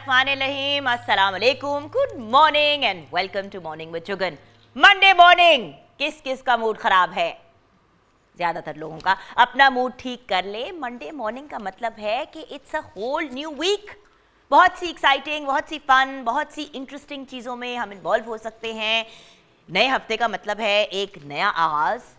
बिस्मिल्लाहिर्रहमानिर्रहीम, अस्सलाम वालेकुम, good morning and welcome to morning with Juggun. Monday morning, किस किस का मूड खराब है? ज़्यादातर लोगों का। अपना मूड ठीक कर ले। मंडे मॉर्निंग का मतलब है कि it's a whole new week. बहुत सी एक्साइटिंग, बहुत सी फन, बहुत सी इंटरेस्टिंग चीज़ों में हम इन्वॉल्व हो सकते हैं। नए हफ्ते का मतलब है एक नया आगाज़।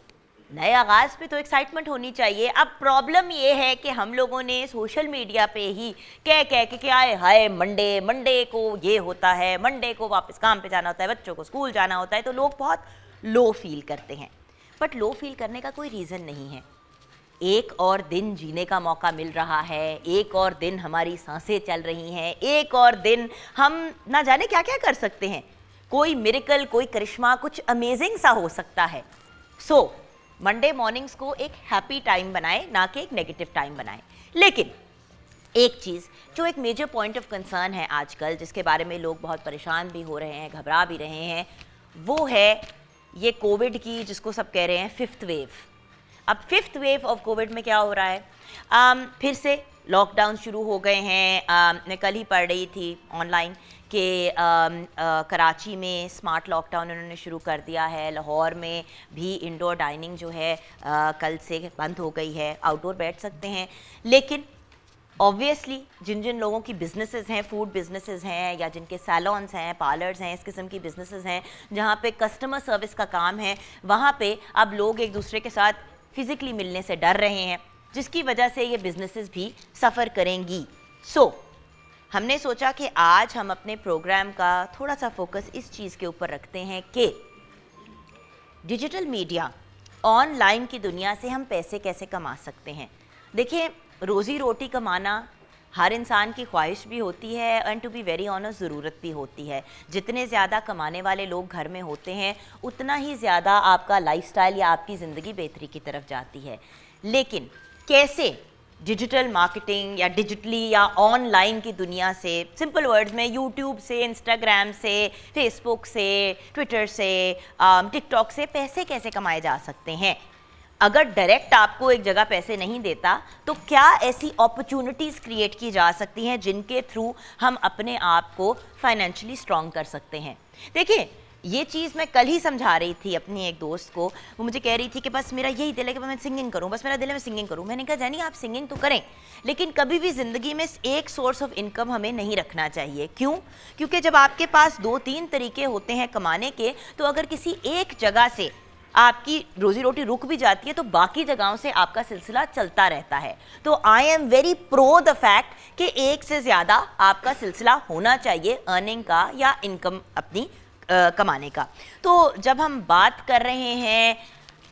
नए आगाज़ पे तो एक्साइटमेंट होनी चाहिए। अब प्रॉब्लम ये है कि हम लोगों ने सोशल मीडिया पे ही कह के क्या है, हाय मंडे को ये होता है, मंडे को वापस काम पे जाना होता है, बच्चों को स्कूल जाना होता है, तो लोग बहुत लो फील करते हैं। बट लो फील करने का कोई रीज़न नहीं है। एक और दिन जीने का मौका मिल रहा है, एक और दिन हमारी सांसें चल रही हैं, एक और दिन हम ना जाने क्या क्या कर सकते हैं। कोई मिरेकल, कोई करिश्मा, कुछ अमेजिंग सा हो सकता है। सो मंडे मॉर्निंग्स को एक हैप्पी टाइम बनाएं, ना कि एक नेगेटिव टाइम बनाएं। लेकिन एक चीज़ जो एक मेजर पॉइंट ऑफ कंसर्न है आजकल, जिसके बारे में लोग बहुत परेशान भी हो रहे हैं, घबरा भी रहे हैं, वो है ये कोविड की, जिसको सब कह रहे हैं फिफ्थ वेव। अब फिफ्थ वेव ऑफ कोविड में क्या हो रहा है, फिर से लॉकडाउन शुरू हो गए हैं। मैं कल ही पढ़ रही थी ऑनलाइन कि कराची में स्मार्ट लॉकडाउन उन्होंने शुरू कर दिया है। लाहौर में भी इंडोर डाइनिंग जो है कल से बंद हो गई है, आउटडोर बैठ सकते हैं। लेकिन ऑब्वियसली जिन जिन लोगों की बिजनेसेस हैं, फूड बिजनेसेस हैं, या जिनके सैलॉन्स हैं, पार्लर्स हैं, इस किस्म की बिजनेसेस हैं जहाँ पे कस्टमर सर्विस का काम है, वहाँ पे अब लोग एक दूसरे के साथ फिज़िकली मिलने से डर रहे हैं, जिसकी वजह से ये बिजनेसेस भी सफ़र करेंगी। सो हमने सोचा कि आज हम अपने प्रोग्राम का थोड़ा सा फोकस इस चीज़ के ऊपर रखते हैं कि डिजिटल मीडिया, ऑनलाइन की दुनिया से हम पैसे कैसे कमा सकते हैं। देखिए, रोज़ी रोटी कमाना हर इंसान की ख्वाहिश भी होती है, and to be very honest ज़रूरत भी होती है। जितने ज़्यादा कमाने वाले लोग घर में होते हैं, उतना ही ज़्यादा आपका लाइफस्टाइल या आपकी ज़िंदगी बेहतरी की तरफ जाती है। लेकिन कैसे डिजिटल मार्केटिंग या डिजिटली या ऑनलाइन की दुनिया से, सिंपल वर्ड्स में, यूट्यूब से, इंस्टाग्राम से, फेसबुक से, ट्विटर से, टिकटॉक से पैसे कैसे कमाए जा सकते हैं। अगर डायरेक्ट आपको एक जगह पैसे नहीं देता, तो क्या ऐसी अपॉर्चुनिटीज़ क्रिएट की जा सकती हैं जिनके थ्रू हम अपने आप को फाइनेंशियली स्ट्रॉन्ग कर सकते हैं। देखिए, ये चीज़ मैं कल ही समझा रही थी अपनी एक दोस्त को। वो मुझे कह रही थी कि बस मेरा यही दिल है कि मैं सिंगिंग करूं, बस मेरा दिल है मैं सिंगिंग करूं। मैंने कहा जानी, आप सिंगिंग तो करें, लेकिन कभी भी ज़िंदगी में एक सोर्स ऑफ इनकम हमें नहीं रखना चाहिए। क्यों? क्योंकि जब आपके पास 2-3 तरीके होते हैं कमाने के, तो अगर किसी एक जगह से आपकी रोजी रोटी रुक भी जाती है, तो बाकी जगहों से आपका सिलसिला चलता रहता है। तो I am very pro the fact कि एक से ज़्यादा आपका सिलसिला होना चाहिए अर्निंग का या इनकम अपनी कमाने का। तो जब हम बात कर रहे हैं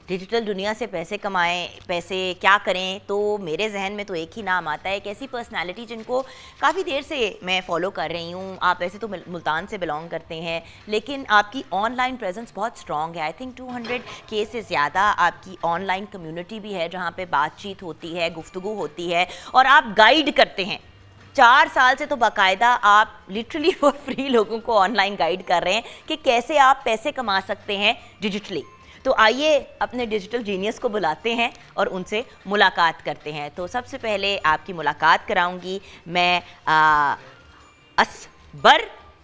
डिजिटल दुनिया से पैसे कमाएं, पैसे क्या करें, तो मेरे जहन में तो एक ही नाम आता है, एक ऐसी पर्सनालिटी जिनको काफ़ी देर से मैं फॉलो कर रही हूँ। आप ऐसे तो मुल्तान से बिलोंग करते हैं, लेकिन आपकी ऑनलाइन प्रेजेंस बहुत स्ट्रॉन्ग है। आई थिंक 200K से ज़्यादा आपकी ऑनलाइन कम्युनिटी भी है, जहाँ पे बातचीत होती है, गुफ्तगू होती है, और आप गाइड करते हैं। 4 साल से तो बाकायदा आप लिटरली फॉर फ्री लोगों को ऑनलाइन गाइड कर रहे हैं कि कैसे आप पैसे कमा सकते हैं डिजिटली। तो आइए अपने डिजिटल जीनियस को बुलाते हैं और उनसे मुलाकात करते हैं। तो सबसे पहले आपकी मुलाकात कराऊंगी मैं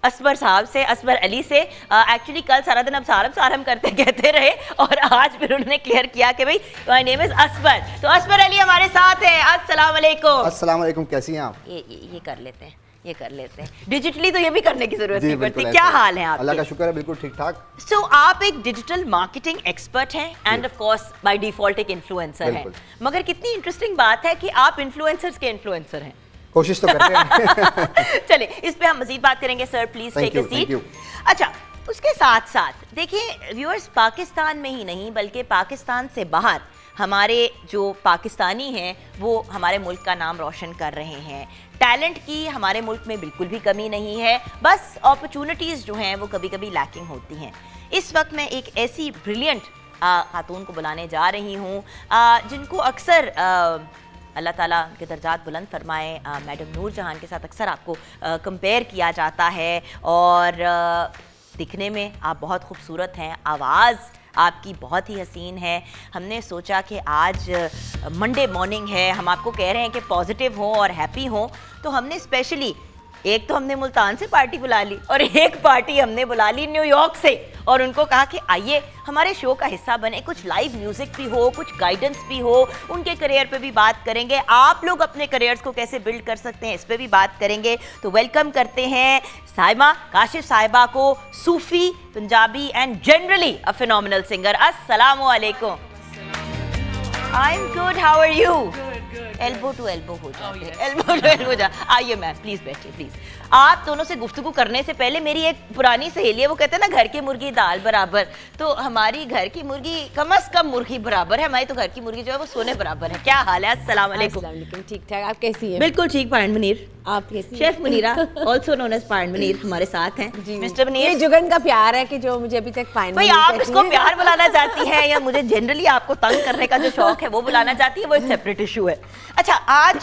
असबर साहब से, असबर अली से। एक्चुअली कल सारा दिन अब सारम करते कहते रहे, और आज फिर उन्होंने क्लियर किया कि भाई माय नेम इज़ असबर। तो असबर अली हमारे साथ हैं। अस्सलाम वालेकुम। अस्सलाम वालेकुम, कैसी हैं आप? ये कर लेते हैं डिजिटली, तो ये भी करने की जरूरत नहीं पड़ती। क्या हाल है आपके? अल्लाह का शुक्र है, बिल्कुल ठीक ठाक। सो आप एक डिजिटल मार्केटिंग एक्सपर्ट हैं, end of course by default एक इन्फ्लुएंसर हैं। मगर कितनी इंटरेस्टिंग बात है कि आप इन्फ्लुएंसर्स के इन्फ्लुएंसर हैं। कोशिश तो करते हैं। चलिए, इस पे हम मजीद बात करेंगे। Sir please take a seat. अच्छा, उसके साथ साथ देखिए व्यूअर्स, पाकिस्तान में ही नहीं बल्कि पाकिस्तान से बाहर हमारे जो पाकिस्तानी हैं वो हमारे मुल्क का नाम रोशन कर रहे हैं। टैलेंट की हमारे मुल्क में बिल्कुल भी कमी नहीं है, बस अपॉर्चुनिटीज़ जो हैं वो कभी कभी लैकिंग होती हैं। इस वक्त मैं एक ऐसी ब्रिलियंट खातून को बुलाने जा रही हूँ जिनको अक्सर अल्लाह ताला के दर्जात बुलंद फरमाए, मैडम नूर जहान के साथ अक्सर आपको कंपेयर किया जाता है, और दिखने में आप बहुत खूबसूरत हैं, आवाज़ आपकी बहुत ही हसीन है। हमने सोचा कि आज मंडे मॉर्निंग है, हम आपको कह रहे हैं कि पॉजिटिव हो और हैप्पी हो, तो हमने स्पेशली एक तो हमने मुल्तान से पार्टी बुला ली और एक पार्टी हमने बुला ली न्यूयॉर्क से और उनको कहा कि आइए हमारे शो का हिस्सा बने, कुछ लाइव म्यूजिक भी हो, कुछ गाइडेंस भी हो, उनके करियर पे भी बात करेंगे, आप लोग अपने करियर्स को कैसे बिल्ड कर सकते हैं इस पे भी बात करेंगे। तो वेलकम करते हैं साइमा काशिफ साहिबा को, Sufi, Punjabi and generally a phenomenal singer. अस्सलाम वालेकुम। I am good, how are you? Elbow to elbow हो जाते हैं, एल्बो टू एल्बो जा। आइए मैम प्लीज बैठिए प्लीज। आप दोनों से गुफ्तगू करने से पहले मेरी एक पुरानी सहेली है, वो कहते हैं ना घर की मुर्गी दाल बराबर, तो हमारी घर की मुर्गी कम से कम मुर्गी बराबर है, हमारी तो घर की मुर्गी जो है वो सोने बराबर है। क्या हाल है? अस्सलाम वालेकुम। ठीक ठाक, आप कैसी हैं? बिल्कुल ठीक। पायन मुनीर, आप कैसी हैं? Chef Munira also known as पायन मुनीर हमारे साथ हैं। मिस्टर ये मुनीर, जुगन का प्यार है कि जो मुझे अभी तक पाइन भाई आप इसको प्यार बुलाना चाहती हैं या मुझे जनरली आपको तंग करने का जो शौक है वो बुलाना चाहती है, वो एक सेपरेट इशू है। अच्छा, आज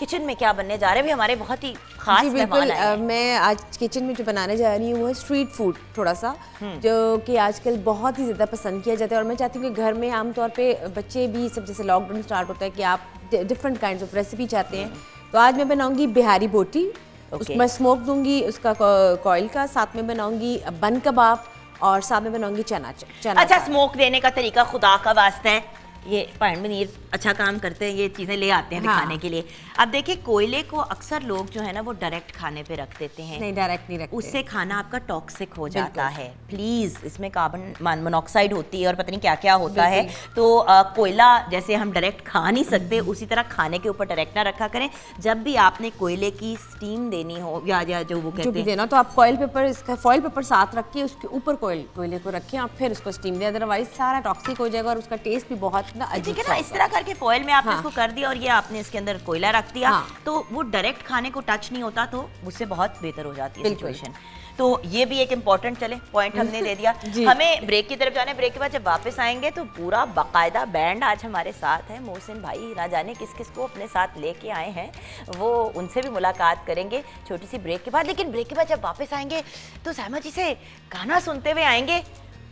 किचन में क्या बनने जा रहे हैं? भी हमारे बहुत ही खास जी मेहमान बिल्कुल। आए हैं। मैं आज किचन में जो बनाने जा रही हूँ वो है स्ट्रीट फूड, थोड़ा सा जो कि आजकल बहुत ही ज़्यादा पसंद किया जाता है। और मैं चाहती हूँ कि घर में आमतौर पे बच्चे भी सब, जैसे लॉकडाउन स्टार्ट होता है कि आप डिफरेंट काइंड्स ऑफ रेसिपी चाहते हैं, तो आज मैं बनाऊँगी बिहारी बोटी। उसमें स्मोक दूंगी उसका कॉयल का, साथ में बनाऊँगी बन कबाब और साथ में बनाऊँगी चना। अच्छा, स्मोक देने का तरीका खुदा का वास्ता है, ये पायन मुनीर अच्छा काम करते हैं, ये चीज़ें ले आते हैं दिखाने के लिए। अब देखिए, कोयले को अक्सर लोग जो है ना वो डायरेक्ट खाने पे रख देते हैं। नहीं, डायरेक्ट नहीं रखते। उससे खाना आपका टॉक्सिक हो जाता है। प्लीज़, इसमें कार्बन मोनोऑक्साइड होती है और पता नहीं क्या क्या होता है। तो कोयला जैसे हम डायरेक्ट खा नहीं सकते, उसी तरह खाने के ऊपर डायरेक्ट ना रखा करें। जब भी आपने कोयले की स्टीम देनी हो या जो वो कहते हैं देना, तो आप फॉइल पेपर, इसका फॉइल पेपर साथ रख के उसके ऊपर कोयले को रखें और फिर उसको स्टीम दें, अदरवाइज सारा टॉक्सिक हो जाएगा और उसका टेस्ट भी बहुत ना अजीब ठीक है ना। इस तरह करके फॉइल में आपने हाँ। इसको कर दिया और ये आपने इसके अंदर कोयला रख दिया, हाँ। तो वो डायरेक्ट खाने को टच नहीं होता, तो उससे बहुत बेहतर हो जाती है बिल्कुल। सिचुएशन। तो ये भी एक इम्पॉर्टेंट चले पॉइंट हमने दे दिया। हमें ब्रेक की तरफ जाने, ब्रेक के बाद जब वापस आएंगे तो पूरा बाकायदा बैंड आज हमारे साथ है। मोहसिन भाई ना जाने किस किस को अपने साथ लेके आए हैं, वो उनसे भी मुलाकात करेंगे छोटी सी ब्रेक के बाद। लेकिन ब्रेक के बाद जब वापस आएंगे तो साइमा जी से गाना सुनते हुए आएंगे,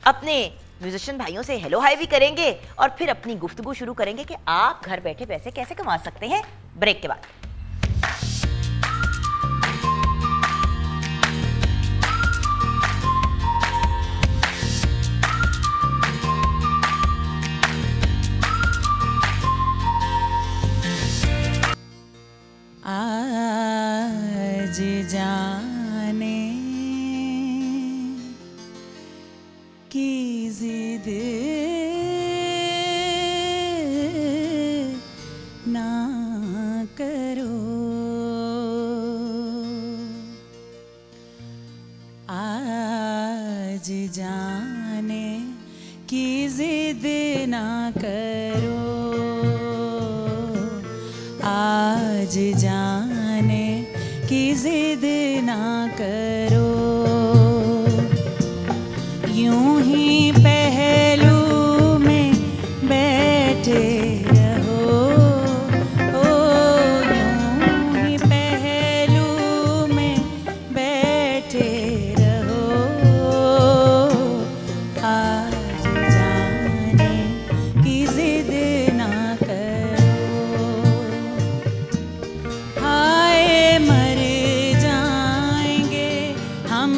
अपने म्यूजिशियन भाइयों से हेलो हाई भी करेंगे और फिर अपनी गुफ्तगू शुरू करेंगे कि आप घर बैठे पैसे कैसे कमा सकते हैं। ब्रेक के बाद आज जाने की जिद ना करो, आज जाने की जिद ना करो, आज जाने की जिद ना करो, यूं ही पहलू में बैठे रहो, ओ यूं ही पहलू में बैठे रहो, आज जाने की जिद ना करो, हाय मर जाएंगे हम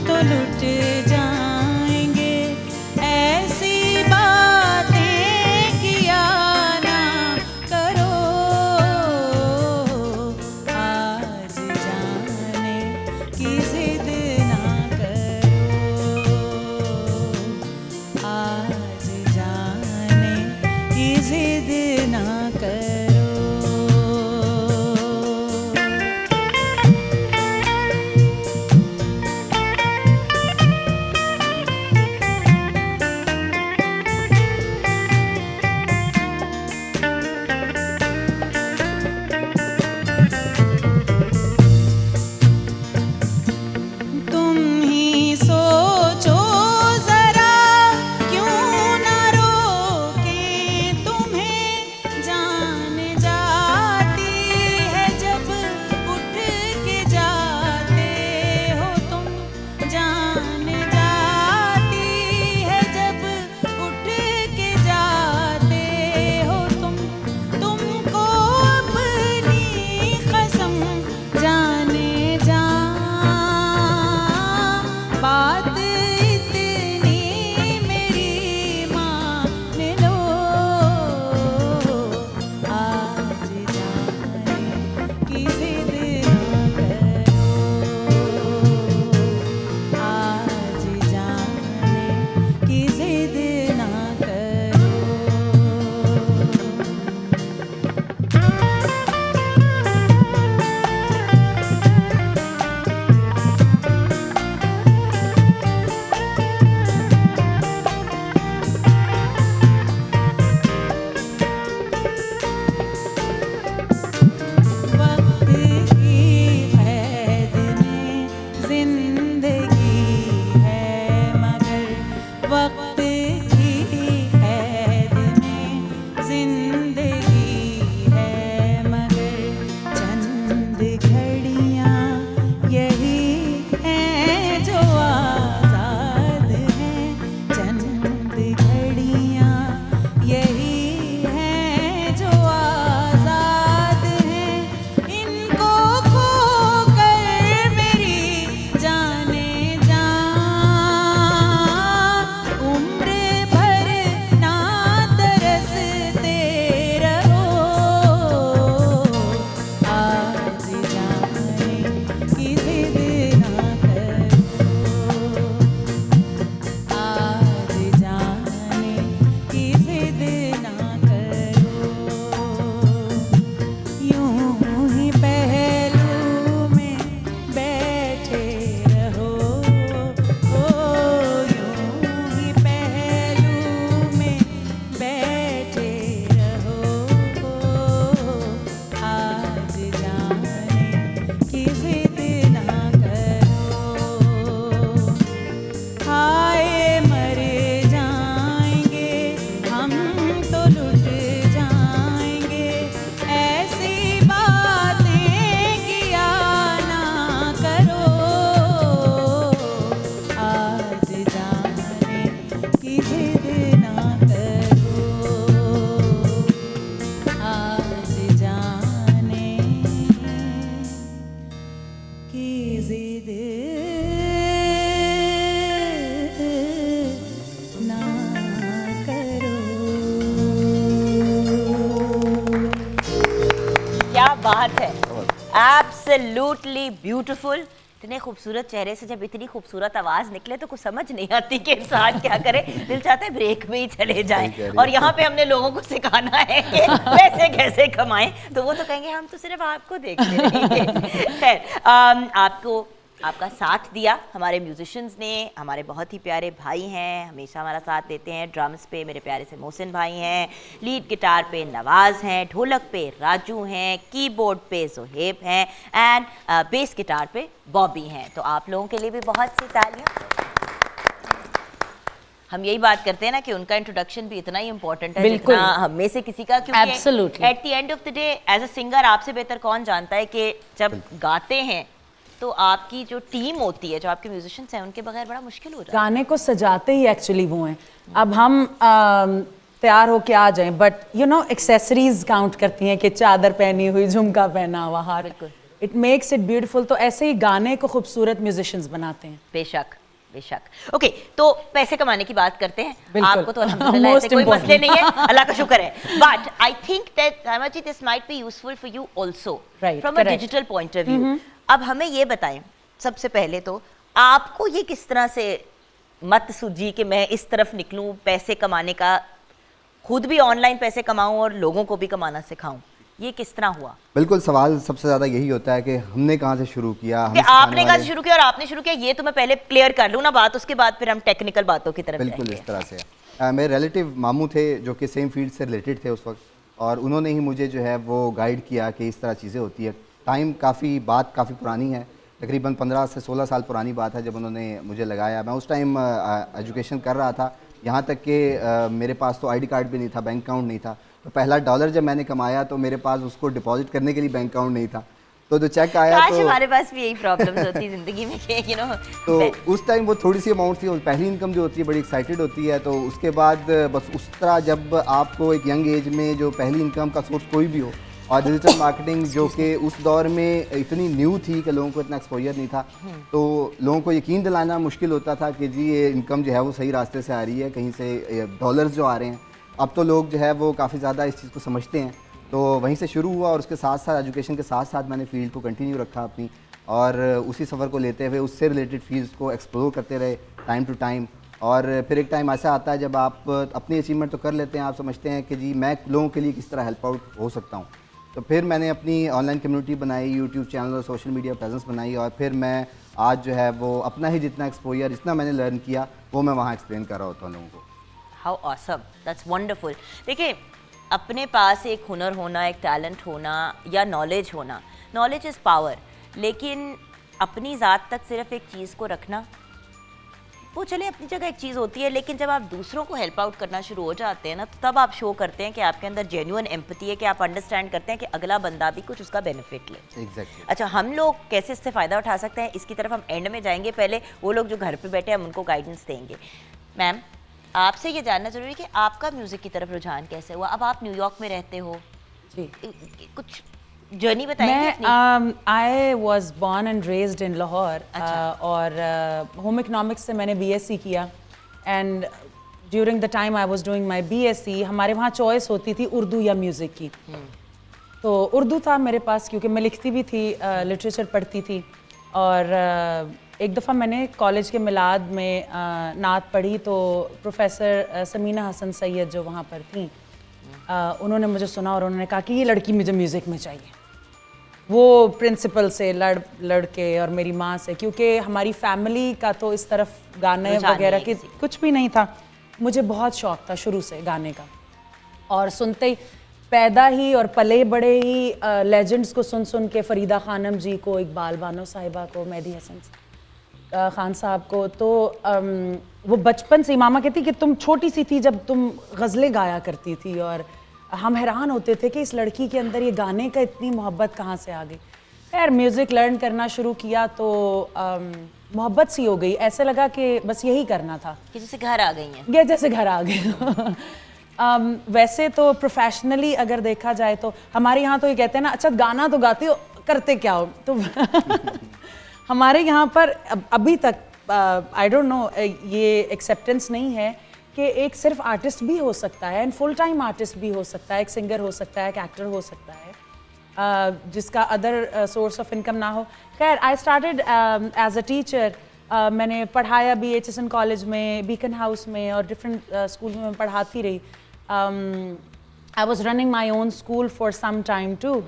तो लुट जाएंगे, ऐसी बातें किया ना करो, आज जाने की जिद ना करो, आज जाने की जिद ना करो। तुम ही सोचो जरा, क्यों ना रोके तुम्हें बात है, एब्सोल्युटली ब्यूटीफुल। इतने खूबसूरत चेहरे से जब इतनी खूबसूरत आवाज निकले तो कुछ समझ नहीं आती कि इंसान क्या करे, दिल चाहता है ब्रेक में ही चले जाएं। और यहाँ पे हमने लोगों को सिखाना है कि पैसे कैसे कमाएं, तो वो तो कहेंगे हम तो सिर्फ आपको देखते रहेंगे। खैर, आपको आपका साथ दिया हमारे म्यूजिशियंस ने, हमारे बहुत ही प्यारे भाई हैं, हमेशा हमारा साथ देते हैं। ड्रम्स पे मेरे प्यारे से मोहसिन भाई हैं, लीड गिटार पे नवाज हैं, ढोलक पे राजू हैं, कीबोर्ड पे सुहेब हैं एंड बेस गिटार पे बॉबी हैं। तो आप लोगों के लिए भी बहुत सी तालियां। हम यही बात करते हैं ना कि उनका इंट्रोडक्शन भी इतना ही इम्पोर्टेंट है जितना हम में से किसी का, क्योंकि at the end of the day as a singer आपसे बेहतर कौन जानता है कि जब गाते हैं तो आपकी जो टीम होती है, जो आपके म्यूजिशियंस हैं, उनके बगैर बड़ा मुश्किल हो जाता है। गाने को सजाते ही एक्चुअली वो हैं। अब हम तैयार होके आ जाएं, but you know accessories count करती हैं कि चादर पहनी हुई, झुमका पहना हुआ, हार, इट मेक्स इट ब्यूटीफुल। तो ऐसे ही गाने को खूबसूरत म्यूजिशियंस बनाते हैं। बेशक बेशक। ओके, तो पैसे कमाने की बात करते हैं। बिल्कुल। आपको तो अल्हम्दुलिल्लाह ऐसे कोई मसले नहीं है, अल्लाह का शुक्र है। But I think that Saima ji, this might be useful for you also from a digital point of view. अब हमें ये बताएं सबसे पहले तो, आपको ये किस तरह से मत सूझी कि मैं इस तरफ निकलूं पैसे कमाने का, खुद भी ऑनलाइन पैसे कमाऊं और लोगों को भी कमाना सिखाऊं, ये किस तरह हुआ? बिल्कुल, सवाल सबसे ज़्यादा यही होता है कि हमने कहाँ से शुरू किया, कि आपने कहाँ से शुरू किया और आपने शुरू किया, ये तो मैं पहले क्लियर कर लूँ ना बात, उसके बाद फिर हम टेक्निकल बातों की तरफ बिल्कुल जाएंगे। इस तरह से मेरे रिलेटिव मामू थे जो कि सेम फील्ड से रिलेटेड थे उस वक्त, और उन्होंने ही मुझे जो है वो गाइड किया कि इस तरह चीज़ें होती है। टाइम बात काफ़ी पुरानी है, तकरीबन 15 से 16 साल पुरानी बात है जब उन्होंने मुझे लगाया। मैं उस टाइम एजुकेशन कर रहा था, यहाँ तक कि मेरे पास तो आईडी कार्ड भी नहीं था, बैंक अकाउंट नहीं था। तो पहला डॉलर जब मैंने कमाया तो मेरे पास उसको डिपॉजिट करने के लिए बैंक अकाउंट नहीं था, तो जो चेक आया तो हमारे पास भी यही प्रॉब्लम्स होती है ज़िंदगी में कि यू नो। तो उस टाइम वो थोड़ी सी अमाउंट थी, और पहली इनकम जो होती है बड़ी एक्साइटेड होती है। तो उसके बाद बस उस तरह जब आपको एक यंग एज में जो पहली इनकम का सोर्स कोई भी हो, और डिजिटल मार्केटिंग जो कि उस दौर में इतनी न्यू थी कि लोगों को इतना एक्सपोजर नहीं था, तो लोगों को यकीन दिलाना मुश्किल होता था कि जी ये इनकम जो है वो सही रास्ते से आ रही है, कहीं से डॉलर्स जो आ रहे हैं। अब तो लोग जो है वो काफ़ी ज़्यादा इस चीज़ को समझते हैं, तो वहीं से शुरू हुआ। और उसके साथ साथ एजुकेशन के साथ साथ मैंने फील्ड को कंटिन्यू रखा अपनी, और उसी सफ़र को लेते हुए उससे रिलेटेड फील्ड्स को एक्सप्लोर करते रहे टाइम टू टाइम। और फिर एक टाइम ऐसा आता है जब आप अपनी अचीवमेंट तो कर लेते हैं, आप समझते हैं कि जी मैं लोगों के लिए किस तरह हेल्प आउट हो सकता हूँ। तो फिर मैंने अपनी ऑनलाइन कम्युनिटी बनाई, यूट्यूब चैनल और सोशल मीडिया प्रेजेंस बनाई, और फिर मैं आज जो है वो अपना ही जितना एक्सपोजर, जितना मैंने लर्न किया वो मैं वहाँ एक्सप्लेन कर रहा होता हूँ लोगों को। How awesome, that's wonderful. देखिए, अपने पास एक हुनर होना, एक टैलेंट होना या नॉलेज होना, नॉलेज इज़ पावर, लेकिन अपनी ज़ात तक सिर्फ एक चीज़ को रखना, वो चले अपनी जगह एक चीज़ होती है, लेकिन जब आप दूसरों को हेल्प आउट करना शुरू हो जाते हैं ना, तो तब आप शो करते हैं कि आपके अंदर जेन्युइन एम्पैथी है, कि आप अंडरस्टैंड करते हैं कि अगला बंदा भी कुछ उसका बेनिफिट ले। एग्जैक्टली। अच्छा, हम लोग कैसे इससे फ़ायदा उठा सकते हैं, इसकी तरफ हम एंड में जाएंगे। पहले वो लोग जो घर पे बैठे हैं हम उनको गाइडेंस देंगे। मैम, आपसे ये जानना ज़रूरी है कि आपका म्यूज़िक की तरफ रुझान कैसे हुआ? अब आप न्यूयॉर्क में रहते हो जी, कुछ जर्नी बताएंगे अपनी? मैं I was born and raised in Lahore, और होम इकोनॉमिक्स से मैंने BSc किया। And during the time I was doing my BSc, हमारे वहाँ चॉइस होती थी उर्दू या म्यूज़िक की। तो उर्दू था मेरे पास, क्योंकि मैं लिखती भी थी, लिटरेचर पढ़ती थी। और एक दफ़ा मैंने कॉलेज के मिलाद में नात पढ़ी, तो प्रोफेसर समीना हसन सैयद जो वहाँ पर थी, उन्होंने मुझे सुना और उन्होंने कहा कि ये लड़की मुझे म्यूज़िक में चाहिए। वो प्रिंसिपल से लड़ के और मेरी माँ से, क्योंकि हमारी फैमिली का तो इस तरफ गाने वगैरह की कुछ भी नहीं था। मुझे बहुत शौक था शुरू से गाने का, और सुनते ही पैदा ही और पले बड़े ही लेजेंड्स को सुन सुन के, फरीदा खानम जी को, इकबाल बानो साहिबा को, मेहदी हसन खान साहब को, तो वो बचपन से मामा कहती कि तुम छोटी सी थी जब तुम गज़लें गाया करती थी, और हम हैरान होते थे कि इस लड़की के अंदर ये गाने का इतनी मोहब्बत कहाँ से आ गई। खैर म्यूज़िक लर्न करना शुरू किया तो मोहब्बत सी हो गई, ऐसे लगा कि बस यही करना था, कि जैसे घर आ गई हैं। ये जैसे घर आ गए। वैसे तो प्रोफेशनली अगर देखा जाए तो हमारे यहाँ तो ये कहते हैं ना, अच्छा गाना तो गाते हो, करते क्या हो? तो हमारे यहाँ पर अभी तक आई डोंट नो, ये एक्सेप्टेंस नहीं है कि एक सिर्फ आर्टिस्ट भी हो सकता है, एंड फुल टाइम आर्टिस्ट भी हो सकता है, एक सिंगर हो सकता है, एक एक्टर हो सकता है। जिसका अदर सोर्स ऑफ इनकम ना हो। खैर I started as a teacher. मैंने पढ़ाया भी HSN कॉलेज में, बीकन हाउस में और डिफरेंट स्कूल में मैं पढ़ाती रही। I was running my own school for some time too.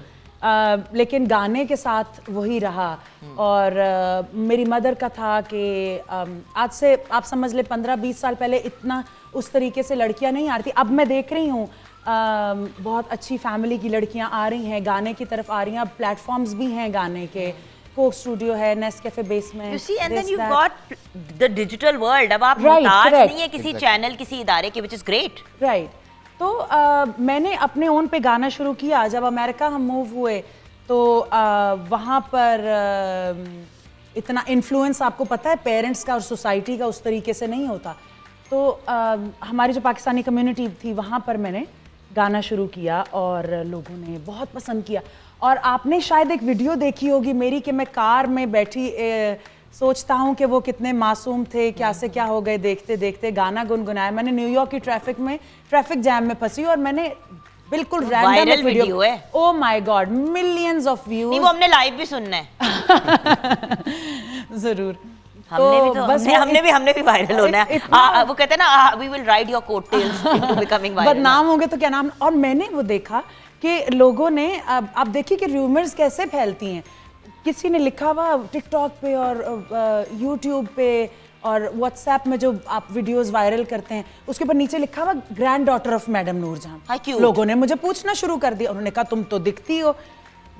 लेकिन गाने के साथ वही रहा। और मेरी मदर का था कि आज से आप समझ ले 15-20 साल पहले इतना उस तरीके से लड़कियां नहीं आ रही थी। अब मैं देख रही हूँ बहुत अच्छी फैमिली की लड़कियां आ रही हैं, गाने की तरफ आ रही हैं। अब प्लेटफॉर्म्स भी हैं गाने के, कोक स्टूडियो है, Nescafe basement. You see, and then you've got the digital world. अब आप Right, मुहताज correct. नहीं है किसी चैनल, किसी इदारे के, which is great. राइट। तो मैंने अपने ओन पे गाना शुरू किया। जब अमेरिका हम मूव हुए तो वहाँ पर इतना इन्फ्लुएंस आपको पता है पेरेंट्स का और सोसाइटी का उस तरीके से नहीं होता। तो हमारी जो पाकिस्तानी कम्युनिटी थी वहाँ पर मैंने गाना शुरू किया और लोगों ने बहुत पसंद किया। और आपने शायद एक वीडियो देखी होगी मेरी कि मैं कार में बैठी सोचता हूँ कि वो कितने मासूम थे, क्या से क्या हो गए, देखते देखते गाना गुनगुनाया। मैंने न्यूयॉर्क की ट्रैफिक जैम में फंसी और मैंने बिल्कुल रैंडम वायरल वीडियो वीडियो है। Oh my God, millions of नहीं, व्यूज। वो हमने लाइव भी सुनना है। जरूर। हमने भी वायरल होना है। वो कहते हैं ना, we will ride your coattails into becoming viral. बदनाम होंगे तो क्या नाम। और मैंने वो देखा कि लोगों ने आप देखिए कि रूमर्स कैसे फैलती हैं। किसी ने लिखा हुआ टिकटॉक पे और यूट्यूब पे और व्हाट्सएप में जो आप वीडियोस वायरल करते हैं उसके ऊपर नीचे लिखा हुआ granddaughter of madam Noorjahan. हाँ, cute. लोगों ने मुझे पूछना शुरू कर दिया। उन्होंने कहा तुम तो दिखती हो।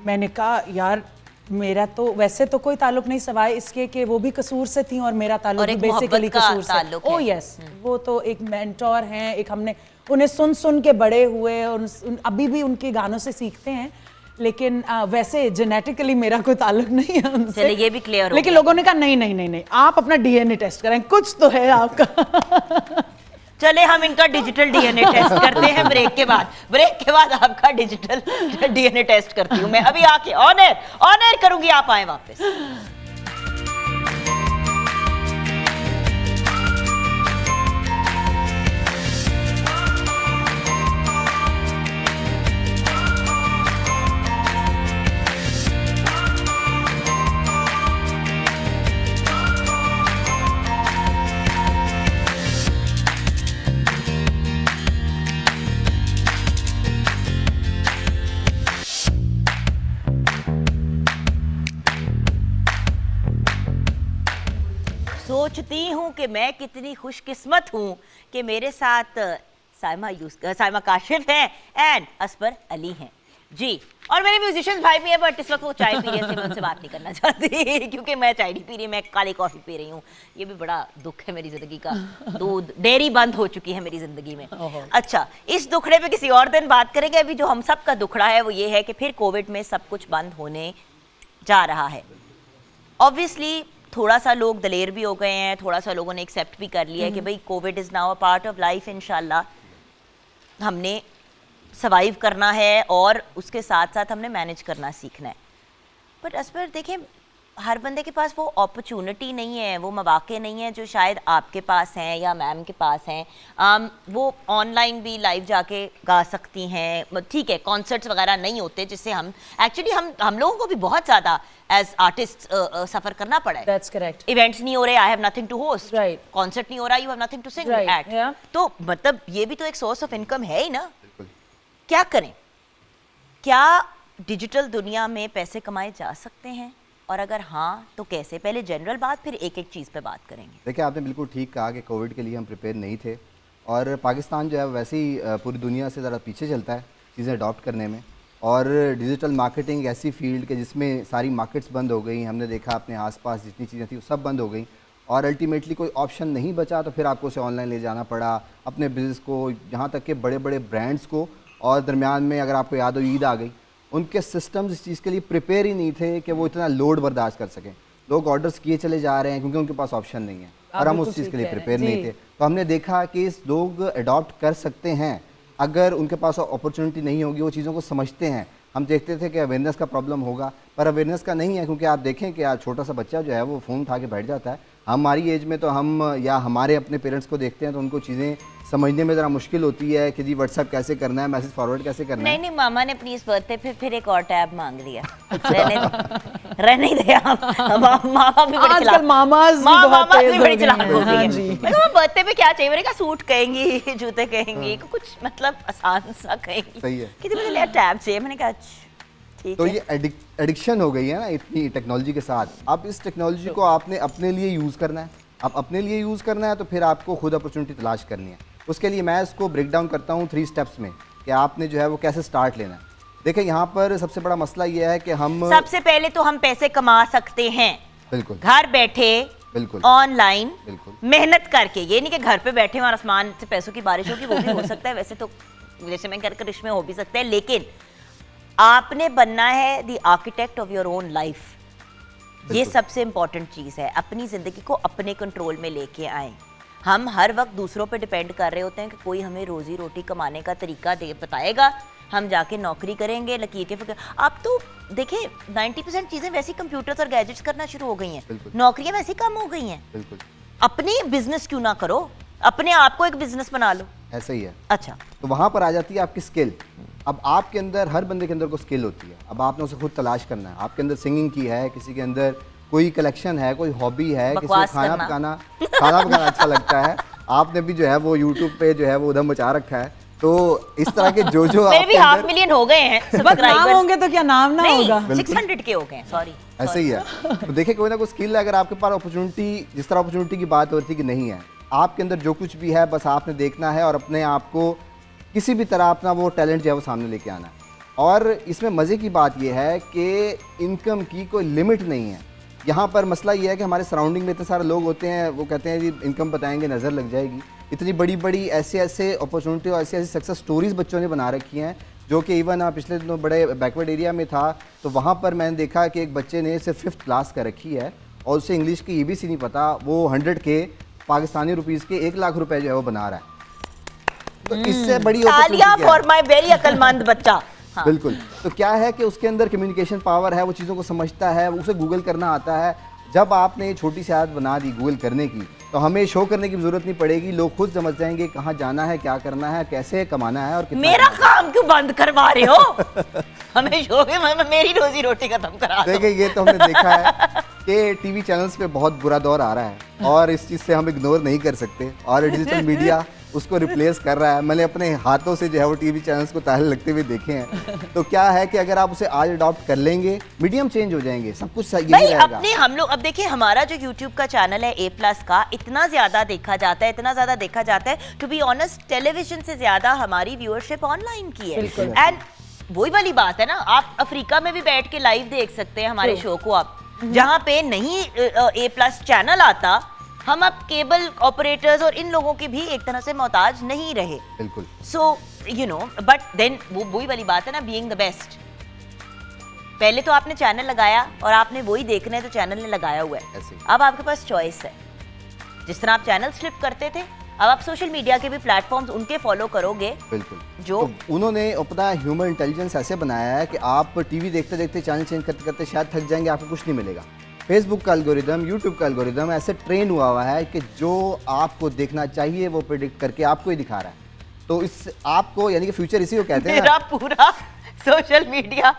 मैंने कहा यार मेरा तो वैसे तो कोई ताल्लुक नहीं, सिवाय इसके कि वो भी कसूर से थी और मेरा ताल्लुक और भी एक बेसिकली मोहब्बत का कसूर से। ताल्लुक है। ओह यस, वो तो एक मेंटोर हैं, एक हमने उन्हें सुन सुन के बड़े हुए और अभी भी उनके गानों से सीखते हैं। लेकिन वैसे जेनेटिकली मेरा कोई ताल्लुक नहीं है उनसे। चलिए, ये भी क्लियर हो लेकिन गया। लोगों ने कहा नहीं, आप अपना DNA टेस्ट कराएं, कुछ तो है आपका। चले हम इनका डिजिटल DNA टेस्ट करते हैं ब्रेक के बाद आपका डिजिटल DNA टेस्ट करती हूँ मैं। अभी आके ऑन एयर करूंगी, आप आए वापस। सोचती हूँ कि मैं कितनी खुशकिस्मत हूँ कि मेरे साथ साइमा काशिफ हैं एंड असपर अली हैं जी। और मेरे म्यूजिशियन भाई भी है, बट इस वक्त वो चाय पी रहे हैं, मैं उनसे बात नहीं करना चाहती क्योंकि मैं चाय नहीं पी रही, मैं काली कॉफी पी रही हूँ। ये भी बड़ा दुख है मेरी जिंदगी का। दूध डेयरी बंद हो चुकी है मेरी जिंदगी में। अच्छा, इस दुखड़े पे किसी और दिन बात करेंगे। अभी जो हम सब का दुखड़ा है वो ये है कि फिर कोविड में सब कुछ बंद होने जा रहा है। ऑब्वियसली थोड़ा सा लोग दलेर भी हो गए हैं, थोड़ा सा लोगों ने एक्सेप्ट भी कर लिया है कि भाई Covid is now a part of life. इंशाल्लाह हमने सर्वाइव करना है और उसके साथ साथ हमने मैनेज करना सीखना है। बट इस पर देखें, हर बंदे के पास वो अपॉर्चुनिटी नहीं है, वो मौके नहीं है जो शायद आपके पास हैं या मैम के पास हैं। वो ऑनलाइन भी लाइव जाके गा सकती हैं, ठीक है, कॉन्सर्ट्स वगैरह नहीं होते जिससे हम एक्चुअली हम लोगों को भी बहुत ज़्यादा एज आर्टिस्ट सफ़र करना पड़ा है। That's correct. इवेंट्स नहीं हो रहे, I have nothing to host. Right. Concert नहीं हो रहा, you have nothing to sing Right, at. yeah. तो मतलब ये भी तो एक सोर्स ऑफ इनकम है ही ना। क्या करें? क्या डिजिटल दुनिया में पैसे कमाए जा सकते हैं, और अगर हाँ तो कैसे? पहले जनरल बात, फिर एक एक चीज़ पे बात करेंगे। देखिए, आपने बिल्कुल ठीक कहा कि कोविड के लिए हम प्रिपेयर नहीं थे और पाकिस्तान जो है वैसे ही पूरी दुनिया से ज़रा पीछे चलता है चीज़ें अडॉप्ट करने में। और डिजिटल मार्केटिंग ऐसी फील्ड के जिसमें सारी मार्केट्स बंद हो गई, हमने देखा अपने आसपास जितनी चीज़ें थी वो सब बंद हो गई और अल्टीमेटली कोई ऑप्शन नहीं बचा, तो फिर आपको उसे ऑनलाइन ले जाना पड़ा अपने बिज़नेस को, यहाँ तक कि बड़े बड़े ब्रांड्स को। और दरमियान में अगर आपको याद हो ईद आ गई, उनके सिस्टम्स इस चीज़ के लिए प्रिपेयर ही नहीं थे कि वो इतना लोड बर्दाश्त कर सकें। लोग ऑर्डर्स किए चले जा रहे हैं क्योंकि उनके पास ऑप्शन नहीं है और हम उस चीज़ के लिए प्रिपेयर नहीं थे। तो हमने देखा कि लोग अडॉप्ट कर सकते हैं अगर उनके पास अपॉर्चुनिटी नहीं होगी, वो चीज़ों को समझते हैं। हम देखते थे कि अवेयरनेस का प्रॉब्लम होगा, पर अवेयरनेस का नहीं है, क्योंकि आप देखें कि आज छोटा सा बच्चा जो है वो फ़ोन उठा के बैठ जाता है। हमारी एज में तो हम या हमारे अपने पेरेंट्स को देखते हैं तो उनको चीज़ें समझने में ज़रा मुश्किल होती है कि जी व्हाट्सएप कैसे करना है, मैसेज फॉरवर्ड कैसे करना नहीं है। नहीं, मामा ने अपनी इस बर्थडे पे फिर एक और टैब मांग लिया। रहने दे आप। मामा भी बड़े आजकल चालाक। मामाज भी मामा बहुत तेज भी हो बड़ी गए चालाक हैं। हो गई हाँ हैं। जी। मैं कहा बर्थडे पे क्या चाहिए, मैंने कहा सूट कहेंगी, जूते कहेंगी, कुछ मतलब आसान सा कहेंगी। सही है। कहती मुझे नया टैब चाहिए, मैंने कहा अच्छा, ठीक तो है। ये एडिक्शन हो गई है ना इतनी टेक्नोलॉजी के साथ। अब इस टेक्नोलॉजी को आपने अपने लिए यूज़ करना है। अब अपने लिए यूज़ करना है तो फिर आपको खुद अपॉर्चुनिटी तलाश करनी है। उसके लिए मैं इसको ब्रेक डाउन करता हूँ 3 स्टेप्स में कि आपने जो है वो कैसे स्टार्ट लेना है। देखिए यहाँ पर सबसे बड़ा मसला ये है कि हम सबसे पहले तो हम पैसे कमा सकते हैं बिल्कुल घर बैठे, बिल्कुल ऑनलाइन, बिल्कुल। मेहनत करके। ये नहीं कि घर पे बैठे और आसमान से पैसों की बारिश होगी, वो भी हो सकता है वैसे तो, जैसे मैं कर करिश्मे हो भी सकते हैं, लेकिन आपने बनना है the architect of your own life. ये बिल्कुल। सबसे इंपॉर्टेंट चीज है, अपनी जिंदगी को अपने कंट्रोल में लेके आए। हम हर वक्त दूसरों पे डिपेंड कर रहे होते हैं कि कोई हमें रोजी रोटी कमाने का तरीका दे बताएगा, हम जाके नौकरी करेंगे, लकीर के फिक्र। अब तो देखिए 90% चीजें वैसी कंप्यूटर्स और गैजेट्स करना शुरू हो गई हैं, बिल्कुल। नौकरियां वैसी कम हो गई हैं। बिल्कुल अपनी बिजनेस क्यों ना करो, अपने आप को एक बिजनेस बना लो। ऐसा ही है। अच्छा, तो वहाँ पर आ जाती है आपकी स्किल। अब आपके अंदर, हर बंदे के अंदर को स्किल होती है। अब आपने उसे खुद तलाश करना है। आपके अंदर सिंगिंग की है, किसी के अंदर कोई कलेक्शन है, कोई हॉबी है, किसी को बकवास खाना करना। पकाना अच्छा लगता है। आपने भी जो है वो यूट्यूब पे जो है वो उधम मचा रखा है। तो इस तरह के जो मेरे भी आपके 500 अंदर मिलियन हो गए हैं बस नाम सब्सक्राइबर्स। होंगे तो क्या नाम ना नहीं, होगा। 600 के हो गए, सॉरी। ऐसे ही है। तो देखिए कोई ना कोई स्किल है, अगर आपके पास अपॉर्चुनिटी, जिस तरह अपॉर्चुनिटी की बात हो रही थी कि नहीं है, आपके अंदर जो कुछ भी है बस आपने देखना है और अपने आप को किसी भी तरह अपना वो टैलेंट जो है वो सामने लेके आना है। और इसमें मज़े की बात यह है कि इनकम की कोई लिमिट नहीं है। यहाँ पर मसला ये है कि हमारे सराउंडिंग में इतने सारे लोग होते हैं, वो कहते हैं जी इनकम बताएंगे नज़र लग जाएगी। इतनी बड़ी बड़ी ऐसे ऐसे अपॉर्चुनिटी और ऐसी ऐसी सक्सेस स्टोरीज़ बच्चों ने बना रखी हैं, जो कि इवन पिछले दिनों बड़े बैकवर्ड एरिया में था, तो वहाँ पर मैंने देखा कि एक बच्चे ने सिर्फ 5th क्लास कर रखी है और उसे इंग्लिश की ABC नहीं पता, वो 100 के पाकिस्तानी रुपीज़ के 1 लाख रुपए जो है वो बना रहा है। तो इससे बड़ी तालियां opportunity क्या फॉर है? माय वेरी अक्लमंद बच्चा। हाँ। बिल्कुल। तो क्या है कि उसके अंदर कम्युनिकेशन पावर है, वो चीज़ों को समझता है, उसे गूगल करना आता है। जब आपने ये छोटी सी आदत बना दी गूगल करने की, तो हमें शो करने की ज़रूरत नहीं पड़ेगी। लोग खुद समझ जाएंगे कहाँ जाना है, क्या करना है, कैसे कमाना है और कितना मेरा कमाना है। काम क्यों बंद करवा रहे हो? हमें शो में मेरी रोजी रोटी खत्म करा दो। देखिए ये तो हमने देखा है कि टीवी चैनल्स पे बहुत बुरा दौर आ रहा है और इस चीज़ से हम इग्नोर नहीं कर सकते और डिजिटल मीडिया उसको रिप्लेस कर रहा है। मैंने अपने हाथों से जो है वो टीवी चैनल्स को ताले लगते हुए देखे हैं। तो क्या है कि अगर आप उसे आज अडॉप्ट कर लेंगे, मीडियम चेंज हो जाएंगे, सब कुछ यही भाई रहेगा। अपने हम लोग, अब देखिए हमारा जो YouTube का चैनल है A+ का, इतना ज्यादा देखा जाता है, इतना ज्यादा देखा जाता है, टू बी ऑनेस्ट टेलीविजन से ज्यादा हमारी व्यूअरशिप ऑनलाइन की है। एंड वही वाली बात है ना, आप अफ्रीका में भी बैठ के लाइव देख सकते हैं हमारे शो को। आप जहाँ पे नहीं A+ चैनल आता, हम अब केबल ऑपरेटर्स और इन लोगों की भी एक तरह से मोहताज नहीं रहे। बिल्कुल। So you know, but then वो वही वाली बात है ना, बीइंग द बेस्ट। पहले तो आपने चैनल लगाया और आपने वही देखना है तो चैनल ने लगाया हुआ है। ऐसे ही। अब आपके पास चॉइस है। जिस तरह आप चैनल फ्लिप करते थे, अब आप सोशल मीडिया के भी प्लेटफॉर्म्स उनके फॉलो करोगे बिल्कुल। जो तो उन्होंने अपना ह्यूमन इंटेलिजेंस ऐसे बनाया है कि आप टीवी देखते देखते चैनल चेंज करते करते शायद थक जाएंगे, आपको कुछ नहीं मिलेगा। फेसबुक का एल्गोरिदम, यूट्यूब का एल्गोरिदम ऐसे ट्रेन हुआ है कि जो आपको देखना चाहिए वो प्रेडिक्ट करके आपको ही दिखा रहा है। तो इस आपको, यानी कि फ्यूचर इसी को कहते हैं मेरा ना। पूरा सोशल मीडिया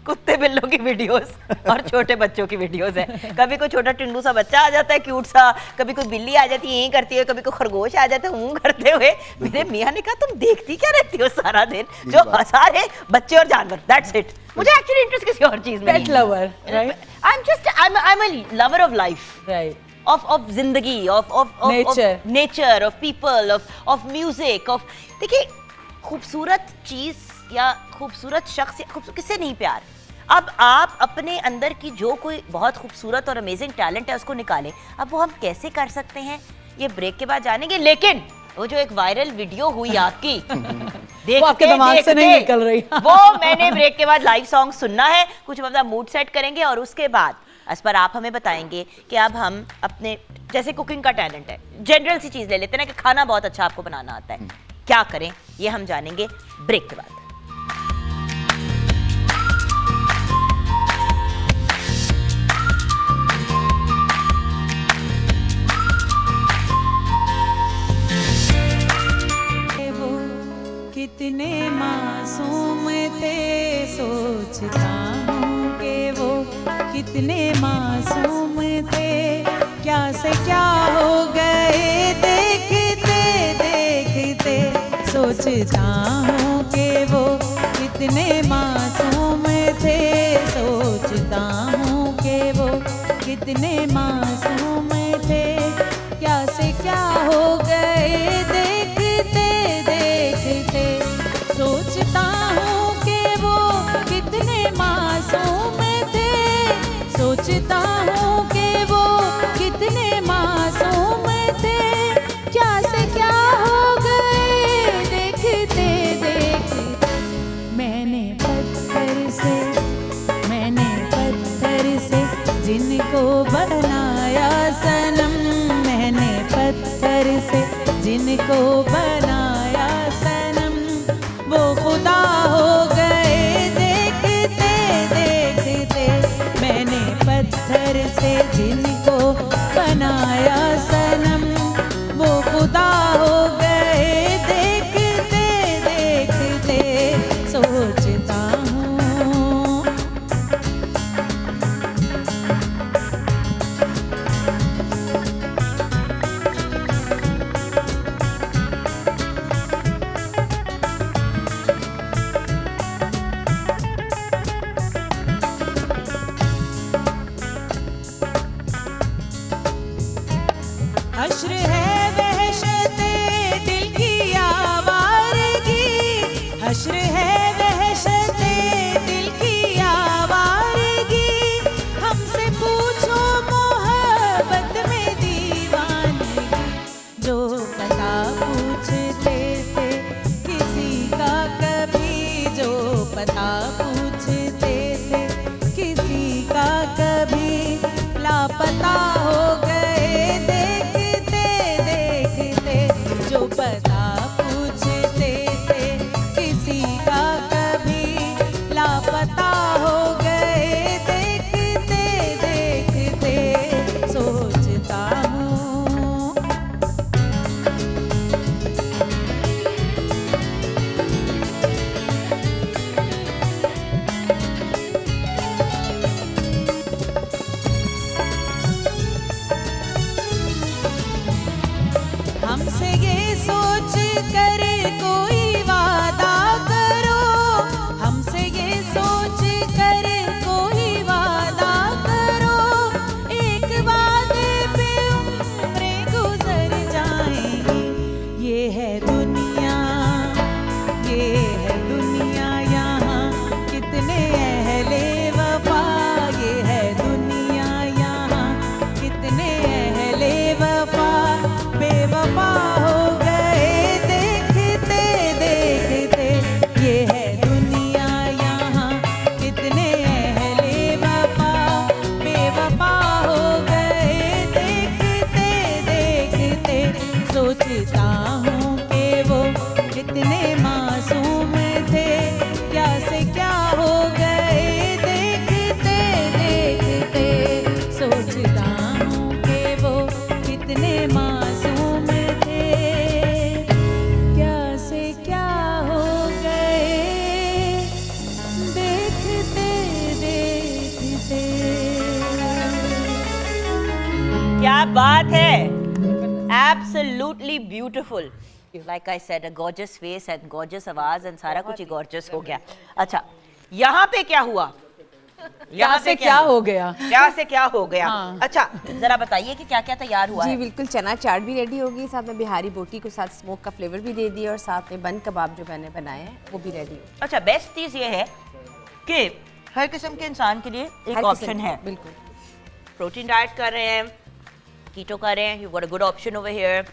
कुत्ते बिल्लों की वीडियोस और छोटे बच्चों की वीडियोस है। कभी कोई छोटा टिंडू सा बच्चा आ जाता है क्यूट सा, कभी कोई बिल्ली आ जाती है यही करती है, कभी कोई खरगोश आ जाता है ऊं करते हुए। मेरे मियाँ ने कहा तुम देखती क्या रहती हो सारा दिन? जो सारे बच्चे और जानवर, दैट्स इट। मुझे एक्चुअली इंटरेस्ट किसी और चीज में Pet lover, right? I'm a lover of life. Right. of जिंदगी, of Nature. nature, of people, of music, of देखिए खूबसूरत चीज या खूबसूरत शख्स या किससे नहीं प्यार। अब आप अपने अंदर की जो कोई बहुत खूबसूरत और अमेजिंग टैलेंट है उसको निकालें। अब वो हम कैसे कर सकते हैं ये ब्रेक के बाद जानेंगे। लेकिन वो जो एक वायरल वीडियो हुई आपकी वो आपके दिमाग से नहीं निकल रही। वो मैंने ब्रेक के बाद लाइव सॉन्ग सुनना है, कुछ अपना मूड सेट करेंगे और उसके बाद इस पर आप हमें बताएंगे कि अब हम अपने, जैसे कुकिंग का टैलेंट है, जनरल सी चीज ले लेते हैं ना कि खाना बहुत अच्छा आपको बनाना आता है, क्या करें ये हम जानेंगे ब्रेक के बाद। कितने मासूम थे, सोचता हूँ कि वो कितने मासूम थे, क्या से क्या हो गए देखते देखते, सोचता हूँ कि वो कितने मासूम थे, सोचता हूँ कि वो कितने मासूम थे, क्या से क्या हो गए देखते देखते, सोचता हूँ कि वो कितने मासूम थे, सोचता हूँ कि वो कितने मासूम थे, क्या से क्या हो गए देखते देखते, मैंने पत्थर से जिनको बनाया सनम, मैंने पत्थर से जिनको बनाया सनम, वो खुदा हो गए देखते देखते, मैंने पत्थर से जिनको बनाया सनम, वो खुदा हो गए देखते देखते, सोचता हूँ हश्र है वहशते दिल की आवारगी, हश्र है वहशते दिल की आवारगी, हमसे पूछो मोहब्बत में दीवानगी, जो पता पूछते थे किसी का कभी, जो पता पूछते थे किसी का कभी, लापता हो गए देखते देखते, जो पता पूछते थे किसी का कभी, लापता हो गए देखते देखते, सोचता हूँ हमसे ये सोच कर कोई वादा करो, हमसे ये सोच कर कोई वादा करो, एक वादे पे उम्रें गुजर जाएंगी, ये है दुनिया यहाँ कितने अहले वफा, ये है दुनिया यहाँ कितने अहले वफा, बेवफा हो गए देखते देखते, ये है दुनिया यहाँ कितने अहले वफा, बेवफा हो गए देखते देखते, सोचता हूँ कि वो कितने मासूम थे, क्या से क्या हो गए देखते देखते, सोचता हूँ कि वो कितने मासूम थे, क्या से क्या हो गए देखते देखते। क्या बात है, absolutely beautiful, like I said, a gorgeous face and gorgeous आवाज एंड सारा कुछ ही गॉर्जियस हो गया। अच्छा, यहाँ पे क्या हुआ? यहाँ से क्या हो गया? क्या से क्या हो गया? हाँ। अच्छा, जरा बताइए कि क्या क्या तैयार हुआ जी है? बिल्कुल, चना चाट भी रेडी होगी, साथ में बिहारी बोटी को साथ स्मोक का फ्लेवर भी दे दिया, और साथ में बन कबाब जो मैंने बनाए हैं वो भी रेडी हो। अच्छा, बेस्ट चीज़ ये है कि हर किस्म के इंसान के लिए एक ऑप्शन है। बिल्कुल, प्रोटीन डाइट कर रहे हैं, कीटो कर रहे हैं, you got a good option over here.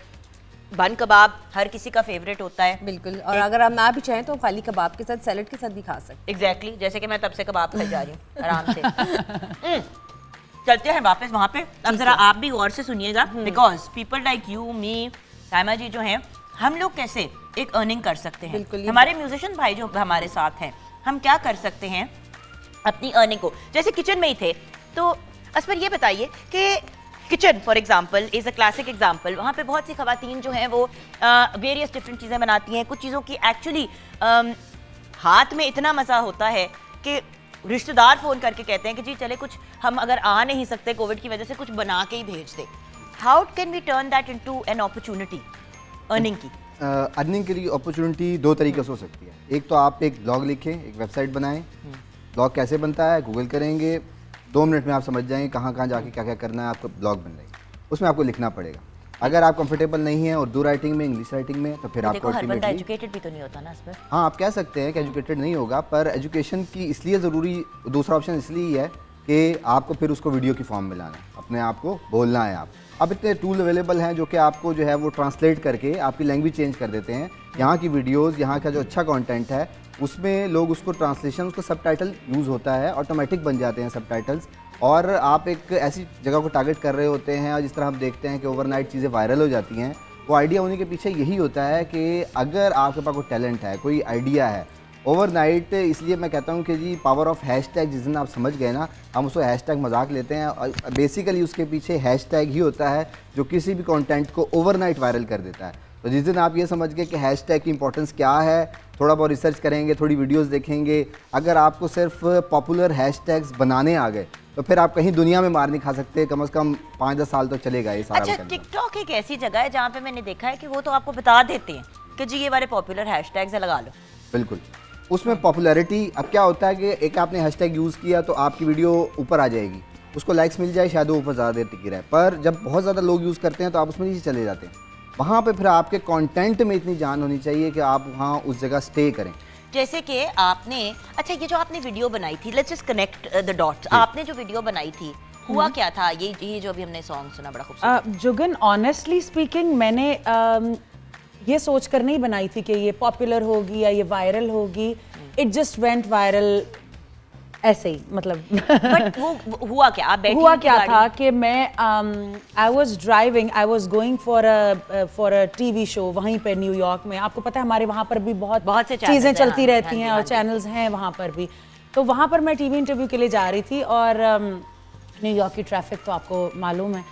बन कबाब हर किसी का फेवरेट होता है। बिल्कुल, और अगर आप ना भी चाहें तो खाली कबाब के साथ सैलड के साथ भी खा सकते एग्जैक्टली जैसे कि मैं तब से कबाब खाई जा रही हूँ आराम से। चलते हैं वापस वहाँ पे। अब जरा आप भी गौर से सुनिएगा, बिकॉज पीपल लाइक यू, मी, साइमा जी जो हैं, हम लोग कैसे एक अर्निंग कर सकते हैं। बिल्कुल, हमारे म्यूजिशियन भाई जो हमारे साथ हैं, हम क्या कर सकते हैं अपनी अर्निंग को। जैसे किचन में ही थे, तो असफर ये बताइए कि kitchen for example is a classic example. वहाँ पे बहुत सी खवातीन जो हैं वो वेरियस डिफरेंट चीज़ें बनाती हैं। कुछ चीज़ों की एक्चुअली हाथ में इतना मज़ा होता है कि रिश्तेदार फ़ोन करके कहते हैं कि जी चले कुछ हम अगर आ नहीं सकते कोविड की वजह से कुछ बना के ही भेज दें। How can we turn that into an opportunity earning की? अर्निंग के लिए अपॉर्चुनिटी दो तरीके से हो सकती है। एक तो आप एक ब्लॉग लिखें, एक वेबसाइट बनाएं। ब्लॉग कैसे बनता है गूगल करेंगे, 2 मिनट में आप समझ जाएंगे कहाँ कहाँ जाके क्या क्या करना है, आपको ब्लॉग बन जाएगी। उसमें आपको लिखना पड़ेगा। अगर आप कंफर्टेबल नहीं है उर्दू राइटिंग में, इंग्लिश राइटिंग में, तो फिर आपको देखो हर बंदा ultimately- एजुकेटेड भी तो नहीं होता ना इस पर। हाँ, आप कह सकते हैं कि एजुकेटेड नहीं होगा, पर एजुकेशन की इसलिए ज़रूरी, दूसरा ऑप्शन इसलिए ही है कि आपको फिर उसको वीडियो की फॉर्म में लाना है, अपने आप को बोलना है। आप अब इतने टूल अवेलेबल हैं जो कि आपको जो है वो ट्रांसलेट करके आपकी लैंग्वेज चेंज कर देते हैं। यहाँ की वीडियोस, यहाँ का जो अच्छा कंटेंट है उसमें लोग उसको ट्रांसलेशन, उसको सबटाइटल यूज़ होता है, ऑटोमेटिक बन जाते हैं सबटाइटल्स। और आप एक ऐसी जगह को टारगेट कर रहे होते हैं, और जिस तरह हम देखते हैं कि ओवरनाइट चीज़ें वायरल हो जाती हैं, वो आइडिया होने के पीछे यही होता है कि अगर आपके पास कोई टैलेंट है, कोई आइडिया है, ओवरनाइट, इसलिए मैं कहता हूँ कि जी पावर ऑफ हैशटैग जिस दिन आप समझ गए ना, हम उसको हैशटैग मजाक लेते हैं, और बेसिकली उसके पीछे हैशटैग ही होता है जो किसी भी कंटेंट को ओवरनाइट वायरल कर देता है। तो जिस दिन आप ये समझ गए कि हैशटैग की इंपॉर्टेंस क्या है, थोड़ा बहुत रिसर्च करेंगे, थोड़ी वीडियोस देखेंगे, अगर आपको सिर्फ पॉपुलर हैशटैग्स बनाने आ गए तो फिर आप कहीं दुनिया में मार नहीं खा सकते। कम से कम 5-10 साल तो चलेगा ये सारा। अच्छा, करना। टिकटॉक एक ऐसी जगह है जहाँ पे मैंने देखा है कि वो तो आपको बता देते हैं कि जी ये वाले पॉपुलर हैशटैग्स लगा लो। बिल्कुल, उसमें पॉपुलैरिटी, अब क्या होता है कि एक आपने हैशटैग यूज़ किया तो आपकी वीडियो ऊपर आ जाएगी, उसको लाइक्स मिल जाए, शायद वो ऊपर ज़्यादा देर टिकी रहे, पर जब बहुत ज़्यादा लोग यूज़ करते हैं तो आप उसमें नीचे चले जाते हैं। वहाँ पे फिर आपके कंटेंट में इतनी जान होनी चाहिए कि आप वहाँ उस जगह स्टे करें। जैसे कि आपने, अच्छा ये जो आपने वीडियो बनाई थी, let's just connect the dots, आपने जो वीडियो बनाई थी हुआ क्या था? ये जो अभी हमने सॉन्ग सुना बड़ा खूबसूरत। जुगन, ऑनेस्टली स्पीकिंग मैंने ये सोच कर नहीं बनाई थी कि ये पॉपुलर होगी या ये वायरल होगी। इट जस्ट वेंट वायरल ऐसे ही, मतलब बट वो हुआ क्या? आप बैठी हुआ थी क्या गाड़ी था में? कि मैं I was driving, I was going for a TV show वहीं पे न्यूयॉर्क में। आपको पता है हमारे वहाँ पर भी बहुत से channels चीज़ें हैं, चलती हाँ, रहती हाँ जी, हैं हाँ और जी। चैनल्स हैं वहाँ पर भी। तो वहाँ पर मैं टीवी इंटरव्यू के लिए जा रही थी, और न्यूयॉर्क की ट्रैफिक तो आपको मालूम है,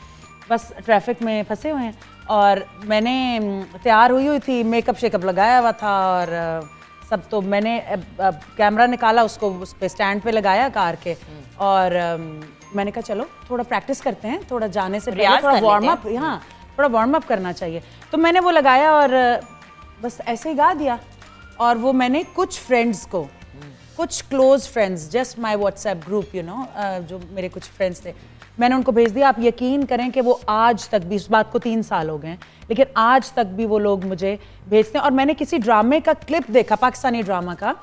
बस ट्रैफिक में फंसे हुए हैं। और मैंने तैयार हुई थी, मेकअप शेकअप लगाया हुआ था और सब, तो मैंने कैमरा निकाला, उसको उस पे स्टैंड पे लगाया कार के, और मैंने कहा चलो थोड़ा प्रैक्टिस करते हैं, थोड़ा जाने से पहले रियाज थोड़ा कर लेते वार्म अप, हाँ थोड़ा वार्म अप करना चाहिए। तो मैंने वो लगाया और बस ऐसे ही गा दिया। और वो मैंने कुछ फ्रेंड्स को, कुछ close friends, just my WhatsApp group, you know, जो मेरे कुछ फ्रेंड्स थे, मैंने उनको भेज दिया। आप यकीन करें कि वो आज तक भी, इस बात को 3 साल हो गए हैं, लेकिन आज तक भी वो लोग मुझे भेजते हैं। और मैंने किसी ड्रामे का क्लिप देखा, पाकिस्तानी ड्रामा का,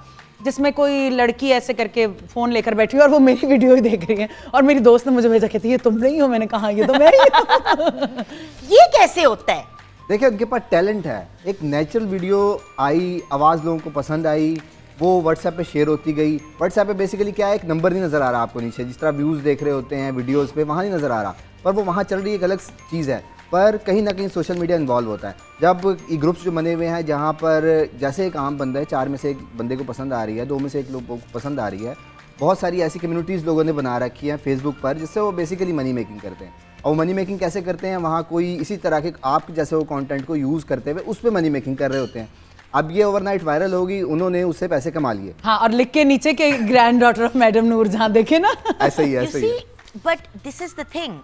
जिसमें कोई लड़की ऐसे करके फ़ोन लेकर बैठी है और वो मेरी वीडियो ही देख रही है, और मेरी दोस्त ने मुझे भेजा, कहती है ये तुम नहीं हो? मैंने कहा ये तो मैं ही हूँ। ये कैसे होता है? देखिए, उनके पास टैलेंट है। एक नेचुरल वीडियो आई, आवाज़ लोगों को पसंद आई, वो व्हाट्सएप पे शेयर होती गई। व्हाट्सएप पे बेसिकली क्या है, एक नंबर नहीं नज़र आ रहा आपको नीचे, जिस तरह व्यूज़ देख रहे होते हैं वीडियोस पे, वहाँ नहीं नज़र आ रहा, पर वो वहाँ चल रही एक अलग चीज़ है। पर कहीं ना कहीं सोशल मीडिया इन्वॉल्व होता है। जब ये ग्रुप्स जो बने हुए हैं जहाँ पर जैसे एक आम बंदा है, 4 में से एक बंदे को पसंद आ रही है, 2 में से एक लोग को पसंद आ रही है, बहुत सारी ऐसी कम्युनिटीज़ लोगों ने बना रखी हैं फेसबुक पर, जिससे वो बेसिकली मनी मेकिंग करते हैं। और मनी मेकिंग कैसे करते हैं, वहाँ कोई इसी तरह के आप जैसे वो कंटेंट को यूज़ करते हुए उस पर मनी मेकिंग कर रहे होते हैं। अब ये ओवरनाइट वायरल होगी, उन्होंने उससे पैसे कमा लिए। हाँ, और लिख के नीचे के granddaughter of madam Noorjahan, देखे ना। ऐसे ही ऐसे ही है। But this is the thing,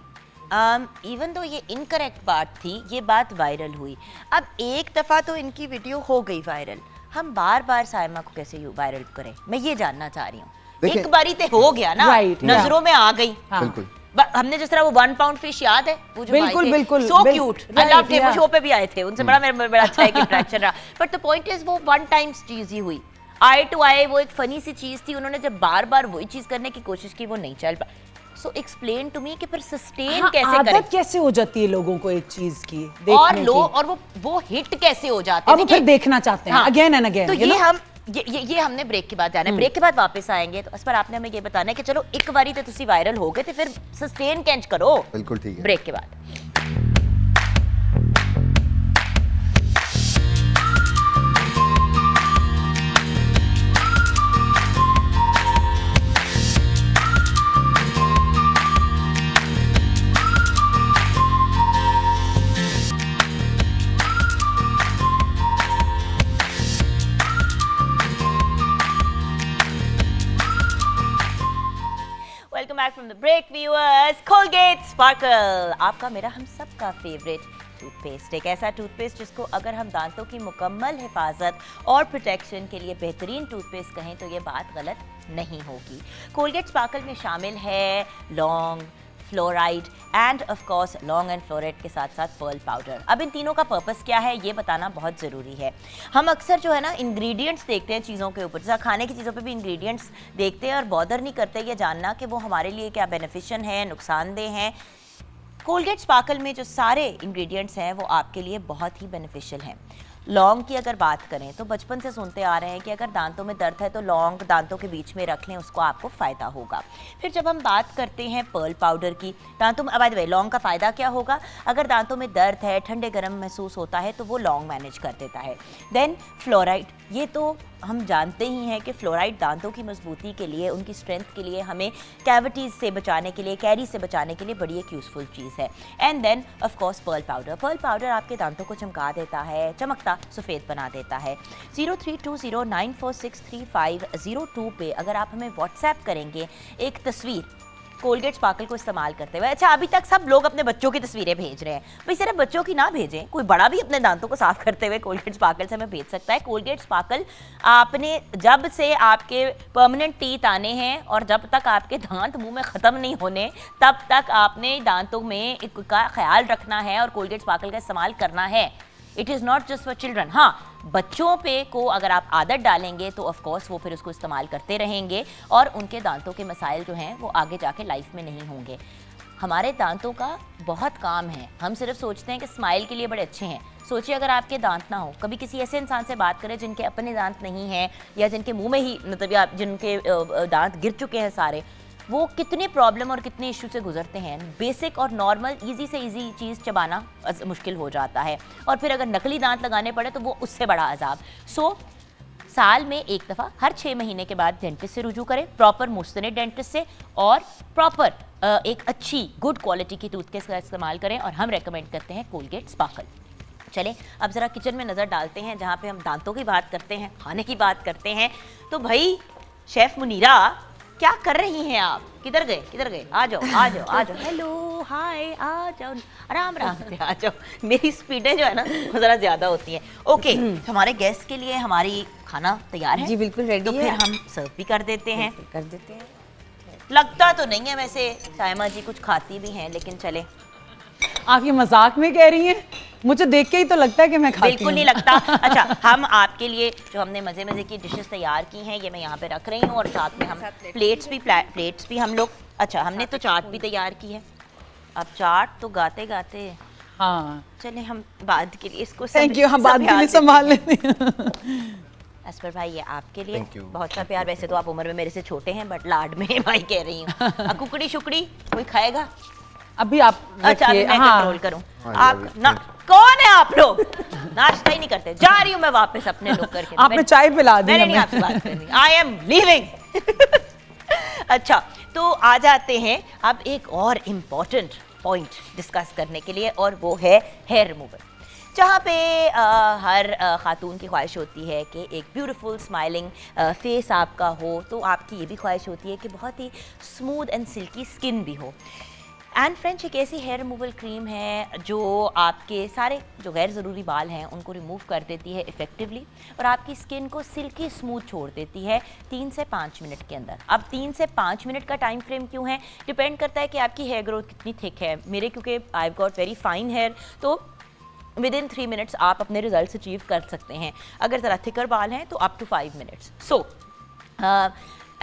even though ये इनकरेक्ट बात थी, ये बात वायरल हुई। अब एक दफ़ा तो इनकी वीडियो हो गई वायरल, हम बार बार साइमा को कैसे वायरल करें? मैं ये जानना चाह रही हूँ। देखिए- एक बारी तो हो गया ना, Right, yeah. नजरों में आ गई। हाँ। बिल्कुल। हमने जिस तरह वो 1 पाउंड फिश याद है, वो जो बिल्कुल, बिल्कुल, सो बिल- cute, right, I loved him, वो yeah. शो पे भी आए थे, उनसे बड़ा मेरा बड़ा अच्छा एक इंटरेक्शन रहा। बट द पॉइंट इज वो वन टाइम चीज ही हुई, आई टू आई, वो एक फनी सी चीज थी। उन्होंने जब बार बार वही चीज करने की कोशिश की, वो नहीं चल पाई। सो एक्सप्लेन टू मी कि फिर सस्टेन हाँ, कैसे करें, आदत कैसे हो जाती है लोगों को एक चीज की और देखने लो की, और वो हिट कैसे हो जाते और वो देखिए- फिर देखना चाहते हैं अगेन एंड अगेन। तो ये हमने ब्रेक के बाद जाना है। ब्रेक के बाद वापस आएंगे तो असफर आपने हमें ये बताना है कि चलो एक बारी तो तुसी वायरल हो गए थे, फिर सस्टेन कैंच करो। बिल्कुल ठीक है। ब्रेक के बाद welcome back from the break viewers. Colgate sparkle, आपका मेरा हम सबका फेवरेट टूथपेस्ट, एक ऐसा टूथपेस्ट जिसको अगर हम दांतों की मुकम्मल हिफाजत और प्रोटेक्शन के लिए बेहतरीन टूथपेस्ट कहें तो ये बात गलत नहीं होगी। कोलगेट स्पार्कल में शामिल है लौंग, फ्लोराइड एंड ऑफ कोर्स लौंग एंड फ्लोराइड के साथ साथ पर्ल पाउडर। अब इन तीनों का पर्पस क्या है ये बताना बहुत ज़रूरी है। हम अक्सर जो है ना इंग्रेडिएंट्स देखते हैं चीज़ों के ऊपर, जैसा खाने की चीज़ों पे भी इंग्रेडिएंट्स देखते हैं और बॉदर नहीं करते ये जानना कि वो हमारे लिए क्या बेनिफिशियल हैं, नुकसानदेह हैं। कोलगेट स्पार्कल में जो सारे इंग्रेडिएंट्स हैं वो आपके लिए बहुत ही बेनिफिशियल हैं। लौंग की अगर बात करें तो बचपन से सुनते आ रहे हैं कि अगर दांतों में दर्द है तो लौंग दांतों के बीच में रख लें, उसको आपको फ़ायदा होगा। फिर जब हम बात करते हैं पर्ल पाउडर की, दांतों में बाय द वे लौंग का फ़ायदा क्या होगा, अगर दांतों में दर्द है, ठंडे गर्म महसूस होता है तो वो लौंग मैनेज कर देता है। देन फ्लोराइड, ये तो हम जानते ही हैं कि फ्लोराइड दांतों की मजबूती के लिए, उनकी स्ट्रेंथ के लिए, हमें कैविटीज़ से बचाने के लिए, कैरी से बचाने के लिए बड़ी एक यूज़फुल चीज़ है। And then of course pearl powder. Pearl powder आपके दांतों को चमका देता है, चमकता सफ़ेद बना देता है। 032094633502 पे अगर आप हमें व्हाट्सएप करेंगे एक तस्वीर कोलगेट स्पार्कल को इस्तेमाल करते हुए। अच्छा, अभी तक सब लोग अपने बच्चों की तस्वीरें भेज रहे हैं, भाई सिर्फ बच्चों की ना भेजें, कोई बड़ा भी अपने दांतों को साफ करते हुए कोलगेट स्पार्कल से हमें भेज सकता है। कोलगेट स्पार्कल आपने जब से आपके परमानेंट टीथ आने हैं और जब तक आपके दांत मुंह में ख़त्म नहीं होने तब तक आपने दांतों में का ख्याल रखना है और कोलगेट स्पार्कल का इस्तेमाल करना है। It is not just for children. हाँ, बच्चों पे को अगर आप आदत डालेंगे तो ऑफ कोर्स वो फिर उसको इस्तेमाल करते रहेंगे और उनके दांतों के मसाइल जो हैं वो आगे जाके लाइफ में नहीं होंगे। हमारे दांतों का बहुत काम है, हम सिर्फ सोचते हैं कि स्माइल के लिए बड़े अच्छे हैं। सोचिए अगर आपके दांत ना हो, कभी किसी ऐसे इंसान से बात करें जिनके अपने दांत नहीं हैं या जिनके मुंह में ही मतलब जिनके दांत गिर चुके हैं सारे, वो कितने प्रॉब्लम और कितने इशू से गुजरते हैं। बेसिक और नॉर्मल इजी से इजी चीज़ चबाना मुश्किल हो जाता है और फिर अगर नकली दांत लगाने पड़े तो वो उससे बड़ा अजाब। साल में एक दफ़ा हर 6 महीने के बाद डेंटिस्ट से रुजू करें, प्रॉपर मुस्तनिद डेंटिस्ट से, और प्रॉपर एक अच्छी गुड क्वालिटी की टूथपेस्ट का इस्तेमाल करें और हम रेकमेंड करते हैं कोलगेट स्पार्कल। चलें अब ज़रा किचन में नज़र डालते हैं जहाँ पे हम दांतों की बात करते हैं, खाने की बात करते हैं। तो भाई शेफ़ मुनीरा क्या कर रही हैं आप? किधर गए आ जाओ आ जाओ आ जाओ, हेलो हाय, आ जाओ आराम से आ जाओ। मेरी स्पीडें जो है ना वो ज़रा ज़्यादा होती हैं। ओके, हमारे गेस्ट के लिए हमारी खाना तैयार है जी बिल्कुल रेडी तो है। फिर हम सर्व भी कर देते हैं। कर देते हैं। लगता तो नहीं है वैसे सायमा जी कुछ खाती भी हैं, लेकिन चले। आप ये मजाक में कह रही हैं? मुझे देख के ही तो लगता है कि मैं खाती बिल्कुल नहीं लगता। अच्छा, हम आपके लिए जो हमने मज़े की डिशेस तैयार की हैं ये मैं यहाँ पे रख रही हूँ और साथ में हम प्लेट्स भी हम लोग, अच्छा हमने तो चाट भी तैयार की है। अब चाट तो गाते गाते, हाँ चले हम बाद के लिए इसको थैंक यू, हम बाद के लिए संभाल लेते हैं। असफर भाई ये आपके लिए Thank you. बहुत सा प्यार। वैसे तो आप उम्र में मेरे से छोटे हैं बट लाड में भाई कह रही हूँ। कुकड़ी शुकड़ी कोई खाएगा? अभी आप अच्छा अभी रखिए, मैं हाँ। कंट्रोल करूं। हाँ, आप अभी, ना कौन है आप लोग? नाश्ता ही नहीं करते। जा रही हूं मैं वापस अपने लोग करके। आपने चाय पिला दी मैंने नहीं हमें। आपसे बात करनी। I am leaving. अच्छा तो आ जाते हैं अब एक और इम्पोर्टेंट पॉइंट डिस्कस करने के लिए और वो है हेयर रिमूवर। जहाँ पे हर ख़ातून की ख्वाहिश होती है कि एक ब्यूटीफुल स्माइलिंग फेस आपका हो, तो आपकी ये भी ख्वाहिश होती है कि बहुत ही स्मूथ एंड सिल्की स्किन भी हो। एंड फ्रेंच एक ऐसी हेयर रिमूवल क्रीम है जो आपके सारे जो गैर ज़रूरी बाल हैं उनको रिमूव कर देती है इफ़ेक्टिवली और आपकी स्किन को सिल्की स्मूथ छोड़ देती है 3 से 5 मिनट के अंदर। अब 3 से 5 मिनट का टाइम फ्रेम क्यों है? डिपेंड करता है कि आपकी हेयर ग्रोथ कितनी थिक है। मेरे क्योंकि I got very fine hair, तो विद इन 3 मिनट्स आप अपने रिजल्ट अचीव कर सकते हैं। अगर ज़रा थिकर बाल हैं तो up to 5 minutes. So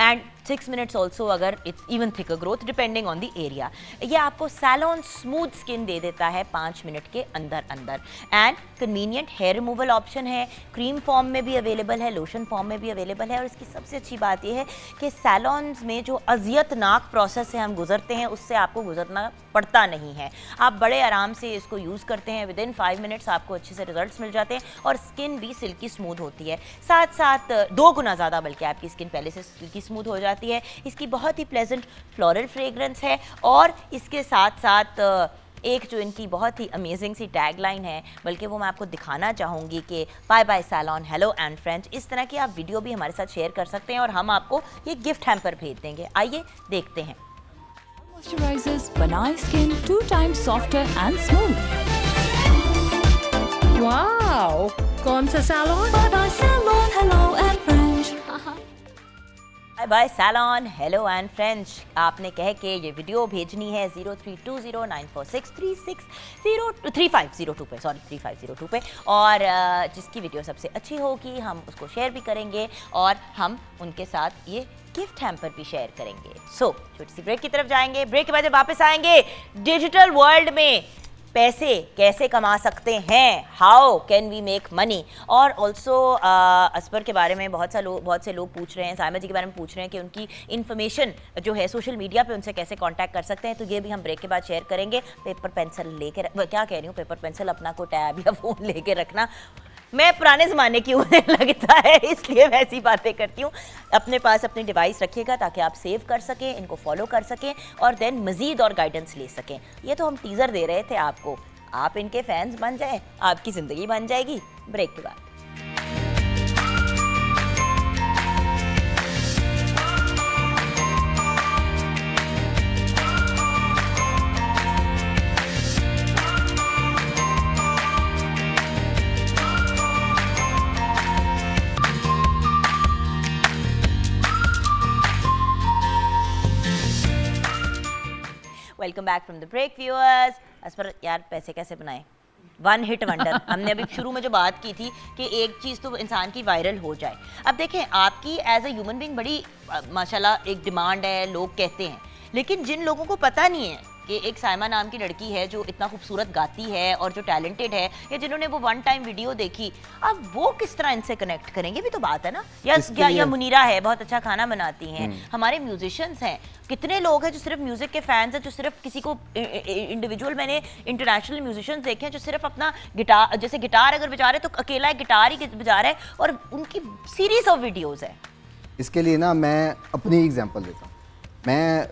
and 6 minutes also अगर it's even thicker growth depending on the area. ये आपको सैलॉन स्मूथ स्किन दे देता है 5 मिनट के अंदर अंदर। And convenient hair removal option है, क्रीम फॉर्म में भी अवेलेबल है, लोशन फॉर्म में भी अवेलेबल है। और इसकी सबसे अच्छी बात यह है कि सैलॉन्स में जो अजियतनाक प्रोसेस से हम गुजरते हैं उससे आपको गुजरना पड़ता नहीं है। आप बड़े आराम से इसको यूज़ करते हैं, विद इन 5 मिनट्स आपको अच्छे से रिजल्ट्स मिल जाते हैं और स्किन भी सिल्की स्मूथ होती है। साथ साथ 2 गुना ज़्यादा बल्कि आपकी स्किन पहले से सिल्की स्मूथ हो जाती है। इसकी बहुत ही प्लेजेंट फ्लोरल फ्रेग्रेंस है और इसके साथ साथ एक जो इनकी बहुत ही अमेजिंग सी टैगलाइन है, बल्कि वो मैं आपको दिखाना चाहूँगी कि bye bye salon, hello and French. इस तरह की आप वीडियो भी हमारे साथ शेयर कर सकते हैं और हम आपको ये गिफ्ट हैम्पर भेज देंगे। आइए देखते हैं। Moisturizers बनाए skin 2 times softer and smooth. Wow, कौन सा salon? Bye bye salon, hello and French. Bye bye salon hello and French. आपने कह के ये वीडियो भेजनी है 03209463603502 पे, सॉरी 3502 पे, और जिसकी वीडियो सबसे अच्छी होगी हम उसको शेयर भी करेंगे और हम उनके साथ ये गिफ्ट हैम्पर भी शेयर करेंगे। सो छोटी सी ब्रेक की तरफ जाएंगे। ब्रेक के बाद जब वापस आएंगे, डिजिटल वर्ल्ड में पैसे कैसे कमा सकते हैं, how can we make money, और ऑल्सो असपर के बारे में बहुत से लोग पूछ रहे हैं, साइमा जी के बारे में पूछ रहे हैं कि उनकी इन्फॉर्मेशन जो है सोशल मीडिया पे उनसे कैसे कांटेक्ट कर सकते हैं, तो ये भी हम ब्रेक के बाद शेयर करेंगे। पेपर पेंसिल लेके क्या कह रही हूँ, पेपर पेंसिल अपना को टैब या फोन लेके रखना, मैं पुराने ज़माने की होने लगता है इसलिए मैं ऐसी बातें करती हूँ। अपने पास अपनी डिवाइस रखिएगा ताकि आप सेव कर सकें, इनको फॉलो कर सकें और देन मज़ीद और गाइडेंस ले सकें। ये तो हम टीज़र दे रहे थे आपको, आप इनके फैंस बन जाएं, आपकी ज़िंदगी बन जाएगी। ब्रेक के बाद welcome back from the break viewers. as पर यार पैसे कैसे बनाएं, वन हिट वंडर। हमने अभी शुरू में जो बात की थी कि एक चीज़ तो इंसान की वायरल हो जाए। अब देखें, आपकी एज ए ह्यूमन बीइंग बड़ी माशाल्लाह एक डिमांड है, लोग कहते हैं, लेकिन जिन लोगों को पता नहीं है कि एक साइमा नाम की लड़की है जो इतना खूबसूरत गाती है और जो टैलेंटेड है, या जिन्होंने वो वन टाइम वीडियो देखी, अब वो किस तरह इनसे कनेक्ट करेंगे भी तो बात है ना। या मुनीरा है, बहुत अच्छा खाना बनाती हैं, हमारे म्यूजिशियंस हैं, कितने लोग हैं जो सिर्फ म्यूजिक के फैंस हैं, जो सिर्फ किसी को इंडिविजुअल, मैंने इंटरनेशनल म्यूजिशियंस देखे हैं जो सिर्फ अपना गिटार, जैसे गिटार अगर बजा रहे तो अकेला एक गिटार ही बजा रहा है, और उनकी सीरीज ऑफ वीडियोस है। इसके लिए ना मैं अपनी एग्जांपल देता हूँ। मैं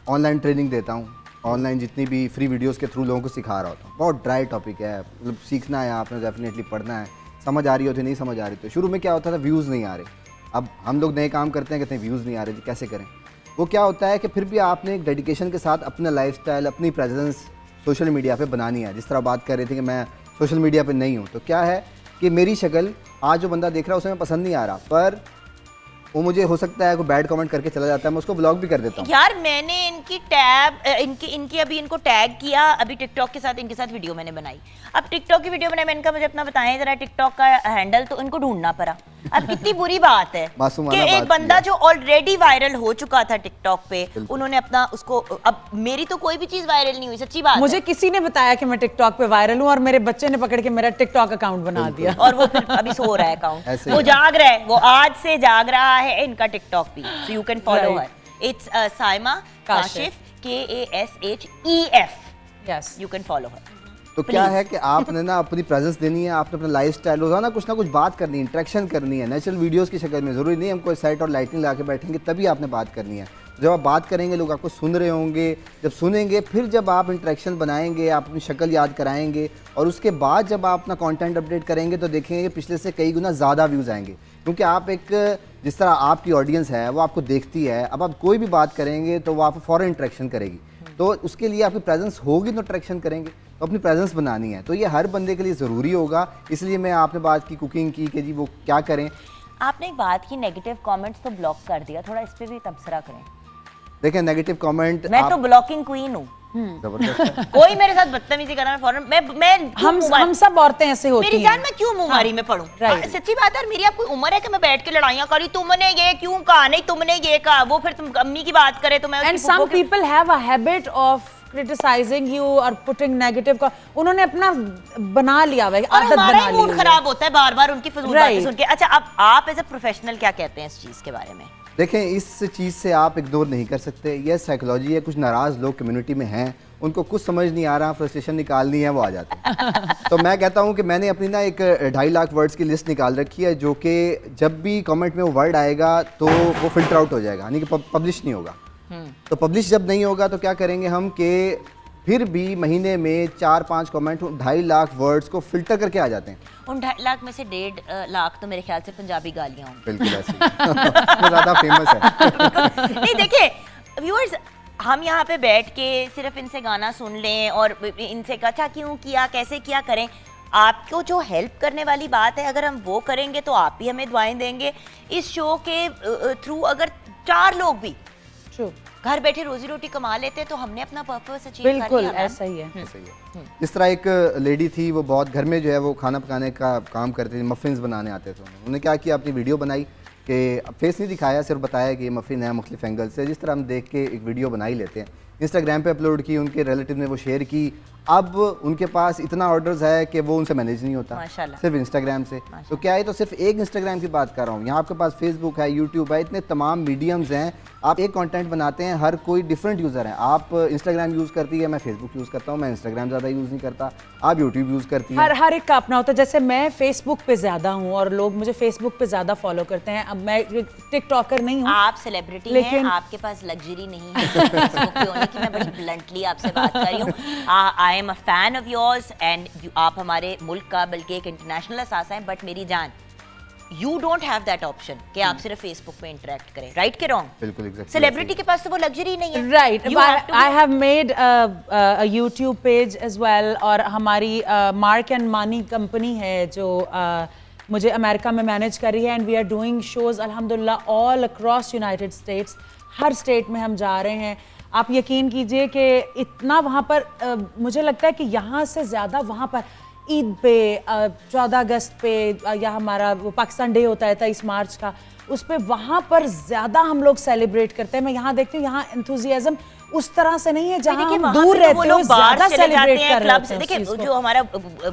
ऑनलाइन ट्रेनिंग देता हूँ, ऑनलाइन जितनी भी फ्री वीडियोस के थ्रू लोगों को सिखा रहा होता हूँ। बहुत ड्राई टॉपिक है, मतलब सीखना है आपने, डेफिनेटली पढ़ना है, समझ आ रही होती नहीं समझ आ रही। तो शुरू में क्या होता था, व्यूज़ नहीं आ रहे। अब हम लोग नए काम करते हैं, कहते हैं व्यूज़ नहीं आ रहे जी, कैसे करें। वो क्या होता है कि फिर भी आपने एक डेडिकेशन के साथ अपना लाइफस्टाइल, अपनी प्रेजेंस सोशल मीडिया पे बनानी है। जिस तरह बात कर रहे थे कि मैं सोशल मीडिया पे नहीं हूँ, तो क्या है कि मेरी शक्ल आज जो बंदा देख रहा है उसे मैं पसंद नहीं आ रहा, पर वो मुझे हो सकता है कोई बैड कमेंट करके चला जाता है, मैं उसको ब्लॉक भी कर देता हूँ। यार मैंने इनकी इनकी अभी इनको टैग किया, अभी टिकटॉक के साथ इनके साथ वीडियो मैंने बनाई। अब टिकटॉक की वीडियो मैंने इनका, मुझे अपना बताएं जरा टिकटॉक का हैंडल, तो इनको ढूंढना पड़ा। अब कितनी बुरी बात है कि एक बंदा जो ऑलरेडी वायरल हो चुका था टिकटॉक पे, उन्होंने अपना उसको, अब मेरी तो कोई भी चीज वायरल नहीं हुई, सच्ची बात मुझे किसी ने बताया कि मैं टिकटॉक पे वायरल हूँ और मेरे बच्चे ने पकड़ के मेरा टिकटॉक अकाउंट बना दिया, और वो फिर अभी सो रहा है अकाउंट, वो जाग रहा है, वो आज से जाग रहा है इनका टिकटॉक भी। So you can follow her, it's Saima Kashif, KASHEF, yes you can follow her. तो क्या है कि आपने ना अपनी प्रेजेंस देनी है, आपने अपना लाइफस्टाइल रोजाना कुछ ना कुछ बात करनी है, इंटरेक्शन करनी है, नेचुरल वीडियोस की शक्ल में। ज़रूरी नहीं हम कोई सेट और लाइटिंग लगा के बैठेंगे तभी आपने बात करनी है। जब आप बात करेंगे लोग आपको सुन रहे होंगे, जब सुनेंगे फिर जब आप इंटरेक्शन बनाएंगे, आप अपनी शक्ल याद कराएंगे, और उसके बाद जब आप अपना कंटेंट अपडेट करेंगे तो देखेंगे कि पिछले से कई गुना ज़्यादा व्यूज़ आएंगे, क्योंकि आप एक, जिस तरह आपकी ऑडियंस है वो आपको देखती है। अब आप कोई भी बात करेंगे तो वो आपको फ़ौरन इंटरेक्शन करेगी, तो उसके लिए आपकी प्रेजेंस होगी तो इंटरेक्शन करेंगे, तो अपनी प्रेजेंस बनानी है। तो ये हर बंदे के लिए ज़रूरी होगा। इसलिए मैं आपने बात की कुकिंग की कि जी वो क्या करें। आपने एक बात की, नेगेटिव कमेंट्स तो ब्लॉक कर दिया, थोड़ा इस पे भी तबसरा करें। देखें नेगेटिव कमेंट, मैं तो ब्लॉकिंग क्वीन हूँ, जबरदस्त है। कोई मेरे साथ बदतमीजी कर रहा है फौरन मैं हम सब औरतें ऐसे होती मेरी हैं। जान, मैं क्यों मुंहमारी में पढ़ूं? right. सच्ची बात है, और मेरी अब कोई उम्र है कि मैं बैठ के लड़ाइयाँ करी, तुमने ये क्यों कहा, नहीं तुमने ये कहा, वो फिर तुम अम्मी की बात करे तो मैं एंड उसकी सम फुफो की- people have a habit of criticising you और पुटिंग नेगेटिव का, उन्होंने अपना बना लिया हुआ है, और आदत हमारा बना ही ली मूड हुई खराब होता है बार बार उनकी फजूल बातें Right. सुन के। अच्छा, अब आप एज अ प्रोफेशनल क्या कहते हैं इस चीज के बारे में? देखें इस चीज़ से आप इग्नोर नहीं कर सकते, यह साइकोलॉजी है। कुछ नाराज़ लोग कम्युनिटी में हैं, उनको कुछ समझ नहीं आ रहा, फ्रस्ट्रेशन निकालनी है, वो आ जाते हैं। तो मैं कहता हूँ कि मैंने अपनी ना एक 2.5 लाख वर्ड्स की लिस्ट निकाल रखी है, जो कि जब भी कमेंट में वो वर्ड आएगा तो वो फिल्टर आउट हो जाएगा, यानी कि पब्लिश नहीं होगा। तो पब्लिश जब नहीं होगा तो क्या करेंगे हम कि फिर भी महीने में 4-5 कमेंट 2.5 लाख वर्ड्स को फिल्टर करके आ जाते हैं। उन 2.5 लाख में से 1.5 लाख तो मेरे ख्याल से पंजाबी गालियाँ होंगी। बिल्कुल ऐसे वो ज़्यादा फेमस है। नहीं देखिए व्यूअर्स, हम यहाँ पे बैठ के सिर्फ इनसे गाना सुन लें और इनसे अच्छा क्यों किया, कैसे किया करें, आपको जो हेल्प करने वाली बात है अगर हम वो करेंगे तो आप भी हमें दुआएं देंगे। इस शो के थ्रू अगर 4 लोग भी True. घर बैठे रोजी रोटी कमा लेते हैं तो हमने अपना पर्पस अचीव कर लिया। बिल्कुल मैम। ऐसा ही है। सही है। इस तरह एक लेडी थी, वो बहुत घर में जो है वो खाना पकाने का काम करती थी, मफ़िन्स बनाने आते थे उन्होंने क्या किया, अपनी वीडियो बनाई कि फेस नहीं दिखाया, सिर्फ बताया कि ये मफ़िन है मुख्तलिफ एंगल से, जिस तरह हम देख के एक वीडियो बना ही लेते हैं। इंस्टाग्राम पे अपलोड की, उनके रिलेटिव ने वो शेयर की। अब उनके पास इतना ऑर्डर्स है कि वो उनसे मैनेज नहीं होता, माशाल्लाह। सिर्फ इंस्टाग्राम से। तो क्या है, तो सिर्फ एक इंस्टाग्राम की बात कर रहा हूँ, यहाँ आपके पास फेसबुक है, यूट्यूब है, इतने तमाम मीडियम्स हैं, आप एक कंटेंट बनाते हैं, हर कोई डिफरेंट यूज़र है। आप इंस्टाग्राम यूज़ करती है, मैं फेसबुक यूज़ करता हूँ, मैं इंस्टाग्राम ज़्यादा यूज़ नहीं करता, आप यूट्यूब यूज़ करती हैं। हर एक का अपना होता है। जैसे मैं फेसबुक पे ज़्यादा हूँ और लोग मुझे फेसबुक पे ज़्यादा फॉलो करते हैं। अब मैं टिकटॉकर नहीं हूँ। आप सेलिब्रिटी हैं, लेकिन- आपके पास लग्जरी नहीं है फेसबुक पे होने की। मैं बड़ी ब्लंटली आपसे बात कर रही हूँ। I am a fan of yours and आप हमारे मुल्क का बल्कि एक इंटरनेशनल असासा हैं, बट मेरी जान you don't have that option कि आप सिर्फ फेसबुक पे इंटरेक्ट करें, राइट के रॉन्ग? बिल्कुल एग्जैक्टली। सेलिब्रिटी के पास तो वो लग्जरी नहीं है। Right. You have to I have made a YouTube page as well. और हमारी मार्क एंड मानी कंपनी है जो मुझे अमेरिका में मैनेज कर रही है, and we are doing shows अल्हम्दुलिल्लाह ऑल अक्रॉस यूनाइटेड स्टेट्स। हर स्टेट में हम जा रहे हैं। आप यकीन कीजिए कि इतना वहाँ पर मुझे लगता है कि यहाँ से ज़्यादा वहाँ पर ईद पे 14 अगस्त पे या हमारा वो पाकिस्तान डे होता है 23 मार्च का, उस पे वहाँ पर ज़्यादा हम लोग सेलिब्रेट करते हैं। मैं यहाँ देखती हूँ यहाँ एंथुजियाज्म उस तरह से नहीं है जहाँ देखिए, हम वहाँ दूर पे तो रहते वो हैं, लोग बाहर ज़्यादा चले जाते सेलिब्रेट हैं, कर रहे क्लब्स। होते हैं उस देखिए चीज़ को। जो हमारा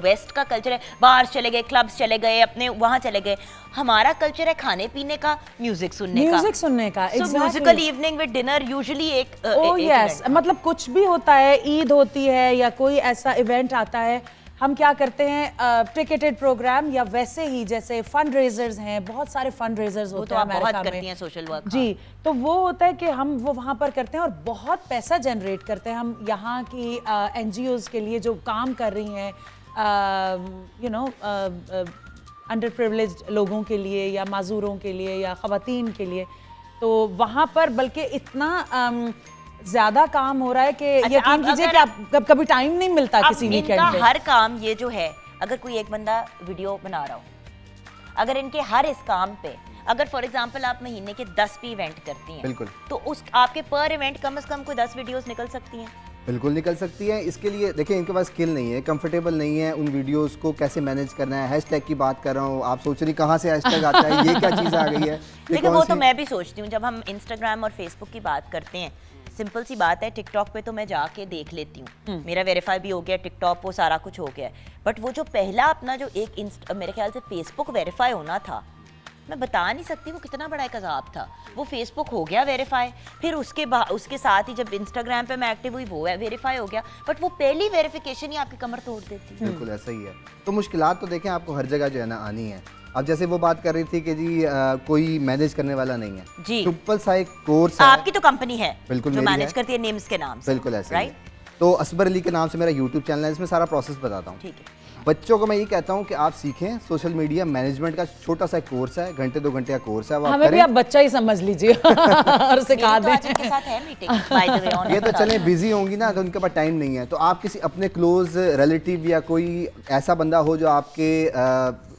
वेस्ट का कल्चर है, बाहर चले गए, क्लब्स चले गए, अपने वहाँ चले गए। हमारा कल्चर है खाने पीने का, म्यूजिक सुनने का। म्यूजिक सुनने का, सो exactly. Musical evening with dinner usually एक ओह यस, मतलब कुछ भी होता है, ईद होती है या कोई ऐसा इवेंट आता है, हम क्या करते हैं टिकेटेड प्रोग्राम या वैसे ही जैसे फंड रेजर्स हैं, बहुत सारे फंड रेजर्स वो होते तो हैं आप बहुत अमेरिका करती में। हैं सोशल वर्क। जी, तो वो होता है कि हम वो वहाँ पर करते हैं और बहुत पैसा जनरेट करते हैं। हम यहाँ की NGOs के लिए जो काम कर रही हैं, यू नो अंडर प्रिविलेज्ड लोगों के लिए या माजूरों के लिए या ख़वातीन के लिए, तो वहाँ पर बल्कि इतना ज्यादा काम हो रहा है कि अच्छा, यकीन कीजिए कि आप कभी टाइम नहीं मिलता अब किसी वीकेंड इनका पे। हर काम ये जो है, अगर कोई एक बंदा वीडियो बना रहा हो, अगर इनके हर इस काम पे अगर फॉर एग्जांपल आप महीने के 10 भी इवेंट करती हैं, बिल्कुल। तो उस आपके पर इवेंट कम से कम कोई 10 वीडियोस निकल सकती हैं। बिल्कुल निकल सकती है। इसके लिए देखिए इनके पास स्किल नहीं है, कंफर्टेबल नहीं है उन वीडियोस को कैसे मैनेज करना है। हैशटैग की बात कर रहा हूँ, आप सोच रही कहाँ से हैशटैग आता है, ये क्या चीज़ आ गई है, ये लेकिन वो कौन तो सी- मैं भी सोचती हूँ, जब हम इंस्टाग्राम और फेसबुक की बात करते हैं, सिंपल सी बात है, टिकटॉक पे तो मैं जाके देख लेती हूँ, मेरा वेरीफाई भी हो गया, टिकटॉक वो सारा कुछ हो गया है, बट वो जो पहला अपना जो एक मेरे ख्याल से फेसबुक वेरीफाई होना था, मैं बता नहीं सकती वो कितना बड़ा एक अजाब था। वो फेसबुक हो गया वेरीफाई, फिर उसके साथ ही जब इंस्टाग्राम पे मैं एक्टिव हुई वो वेरीफाई हो गया, बट वो पहली वेरिफिकेशन ही आपकी कमर तोड़ देती है। बिल्कुल ऐसा ही है। तो मुश्किलात तो देखें आपको हर जगह जो है ना आनी है। अब जैसे वो बात कर रही थी कि जी कोई मैनेज करने वाला नहीं है, जी। सिंपल सा एक कोर्स है। आपकी तो कंपनी है बिल्कुल जो मेरी मैनेज है। करती है नेम्स के नाम से, बिल्कुल ऐसा ही राइट? है। तो असबर अली के नाम से मेरा यूट्यूब चैनल है, इसमें सारा प्रोसेस बताता हूँ। ठीक है। बच्चों को मैं ये कहता हूँ कि आप सीखें, सोशल मीडिया मैनेजमेंट का छोटा सा कोर्स है, घंटे 2 घंटे का कोर्स है, वो आप हमें भी करें। आप बच्चा ही समझ लीजिए और सिखा मेरी तो आज दें। इनके साथ है मीटिंग बाय द वे। ये तो चले बिजी होंगी ना, तो उनके पास टाइम नहीं है, तो आप किसी अपने क्लोज रिलेटिव या कोई ऐसा बंदा हो जो आपके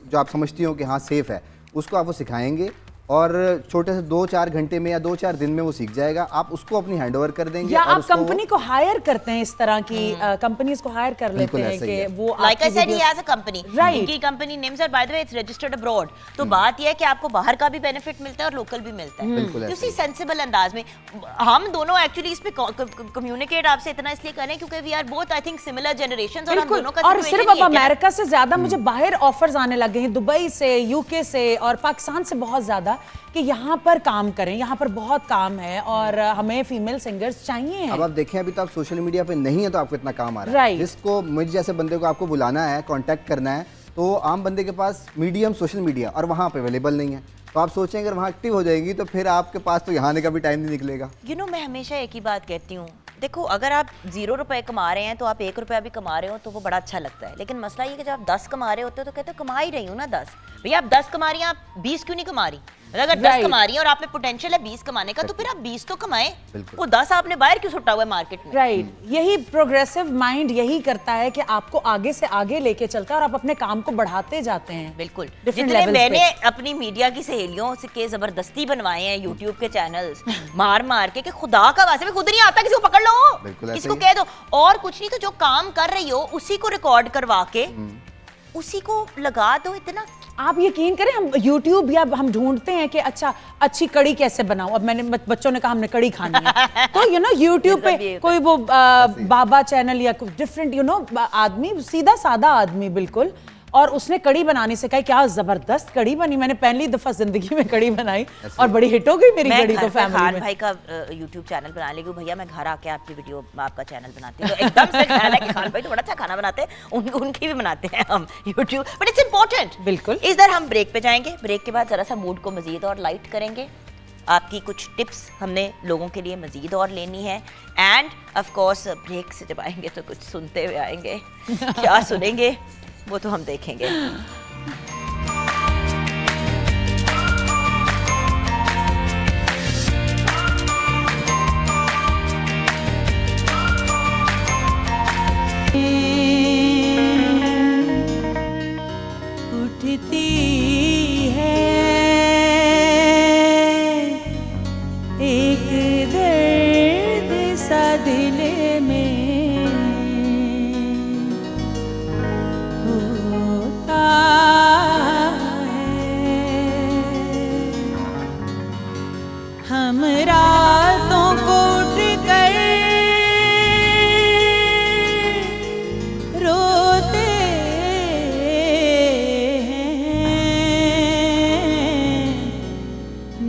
जो आप समझती हो कि हाँ सेफ है, उसको आप वो सिखाएंगे और छोटे से 2-4 घंटे में या 2-4 दिन में वो सीख जाएगा। आप उसको अपनी हैंड ओवर कर देंगे या और आप उसको कंपनी को हायर करते हैं, इस तरह की कंपनीज को हायर कर लेते बिल्कुल हैं ऐसा ही कि है। वो लाइक आई आपकी said he video- has a company, Right. इनकी company names are by the way it's registered abroad, तो बात यह है कि आपको बाहर का भी बेनिफिट मिलता है और लोकल भी मिलता है। बिल्कुल ऐसा उसी ही। सेंसिबल अंदाज में हम दोनों एक्चुअली इस पे कम्युनिकेट आपसे इतना इसलिए करें क्योंकि we are both I think similar generations, और हम बिल्कुल। दोनों का और situation सिर्फ ये अब है कि- अमेरिका से ज्यादा मुझे बाहर ऑफर्स आने लगे हैं, दुबई से, यूके से और पाकिस्तान से बहुत ज्यादा, कि यहाँ पर काम करें, यहाँ पर बहुत काम है और हमें फीमेल सिंगर्स चाहिए अब हैं। आप देखें अभी तो आप सोशल मीडिया पे नहीं है तो आपको इतना काम आ रहा है। Right. जिसको मुझे जैसे बंदे को आपको बुलाना है, कांटेक्ट करना है, तो आम बंदे के पास मीडियम सोशल मीडिया और वहाँ पे अवेलेबल नहीं है, तो आप सोचें अगर वहाँ एक्टिव हो जाएगी तो फिर आपके पास तो यहाँ आने का भी टाइम नहीं निकलेगा। मैं हमेशा एक ही बात कहती हूँ, देखो अगर आप 0 रुपए कमा रहे हैं तो आप 1 रुपया भी कमा रहे हो तो वो बड़ा अच्छा लगता है, लेकिन मसला ये कि जब आप 10 कमा रहे होते हो तो कहते हो कमा ही रही हूँ ना 10, भैया आप 10 कमा रही हैं, आप 20 क्यों नहीं कमा रही? मतलब अगर 10 कमा रही है और आप में पोटेंशियल है 20 कमाने का, तो फिर आप 20 तो कमाएं, वो 10 आपने बाहर क्यों सुट्टा हुआ है मार्केट में? राइट, यही प्रोग्रेसिव माइंड यही करता है कि आपको आगे से आगे लेके चलता है और आप अपने काम को बढ़ाते जाते हैं। बिल्कुल, Different जितने levels मैंने अपनी मीडिया की सहेलियों से के जबरदस्ती बनवाए हैं यूट्यूब के चैनल्स मार मार के, कि खुदा का वास्ते में खुद नहीं आता, किसी को पकड़ लो, बिल्कुल किसी को ऐसे कह दो, और कुछ नहीं तो जो काम कर रही हो उसी को रिकॉर्ड करवा के उसी को लगा दो। इतना आप यकीन करें, हम YouTube या हम ढूंढते हैं कि अच्छा अच्छी कड़ी कैसे बनाऊं। अब मैंने बच्चों ने कहा हमने कड़ी खानी है तो YouTube पे कोई वो बाबा चैनल या डिफरेंट आदमी, सीधा सादा आदमी बिल्कुल, और उसने कड़ी बनाने से कहा क्या जबरदस्त कड़ी बनी। मैंने पहली दफा जिंदगी में कड़ी बनाई और बड़ी हिट हो गई मेरी कड़ी तो फैमिली खान में। भाई का YouTube चैनल बना लेगी, भैया मैं घर आके आपकी वीडियो आपका चैनल बनाती हूँ, तो एकदम से ख्याल है कि खान भाई तो बड़ा अच्छा खाना बनाते हैं, उनकी भी बनाते हैं हम YouTube, बट इट्स इंपॉर्टेंट। बिल्कुल। इधर हम ब्रेक पे जाएंगे, ब्रेक के बाद जरा सा मूड को मजीद और लाइट करेंगे, आपकी कुछ टिप्स हमने लोगों के लिए मजीद और लेनी है, एंड ऑफ कोर्स ब्रेक से जब आएंगे तो कुछ सुनते हुए आएंगे। क्या सुनेंगे वो तो हम देखेंगे। उठती है एक दर्द सा दिल में, होता है हम रातों को उठ कर रोते हैं,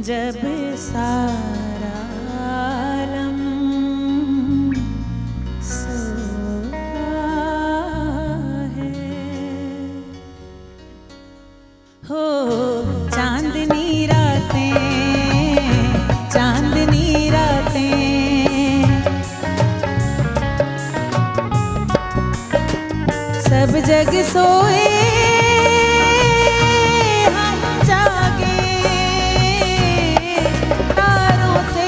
जब सारा आलम सोता है। हो चांदनी रातें, चांदनी रातें, सब जग सोए हम जागे, तारों से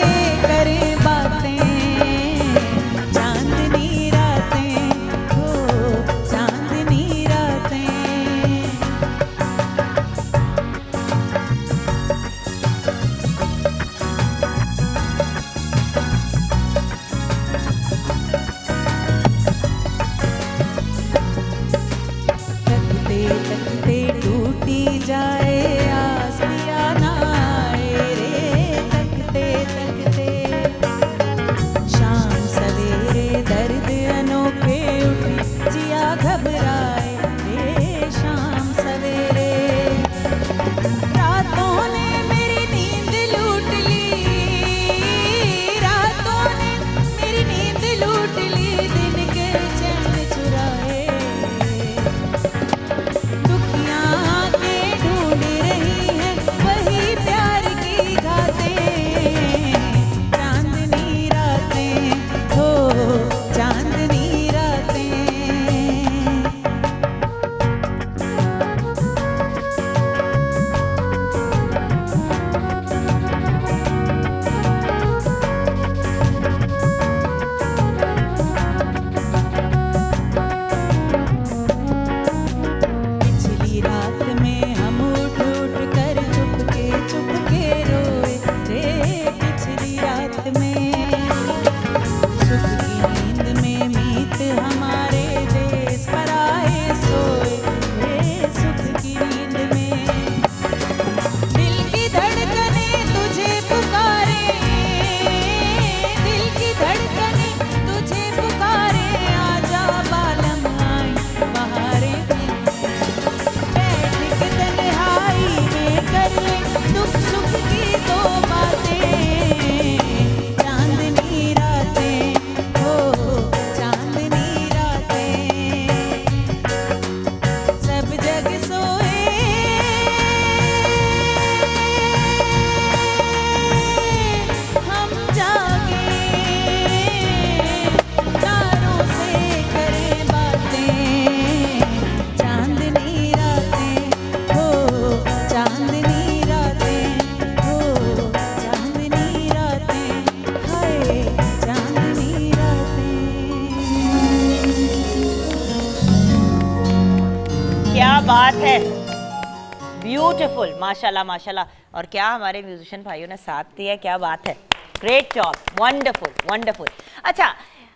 बात है, ब्यूटीफुल, माशाल्लाह माशाल्लाह। और क्या हमारे म्यूजिशियन भाइयों ने साथ दिया, क्या बात है, ग्रेट जॉब, वंडरफुल वंडरफुल। अच्छा,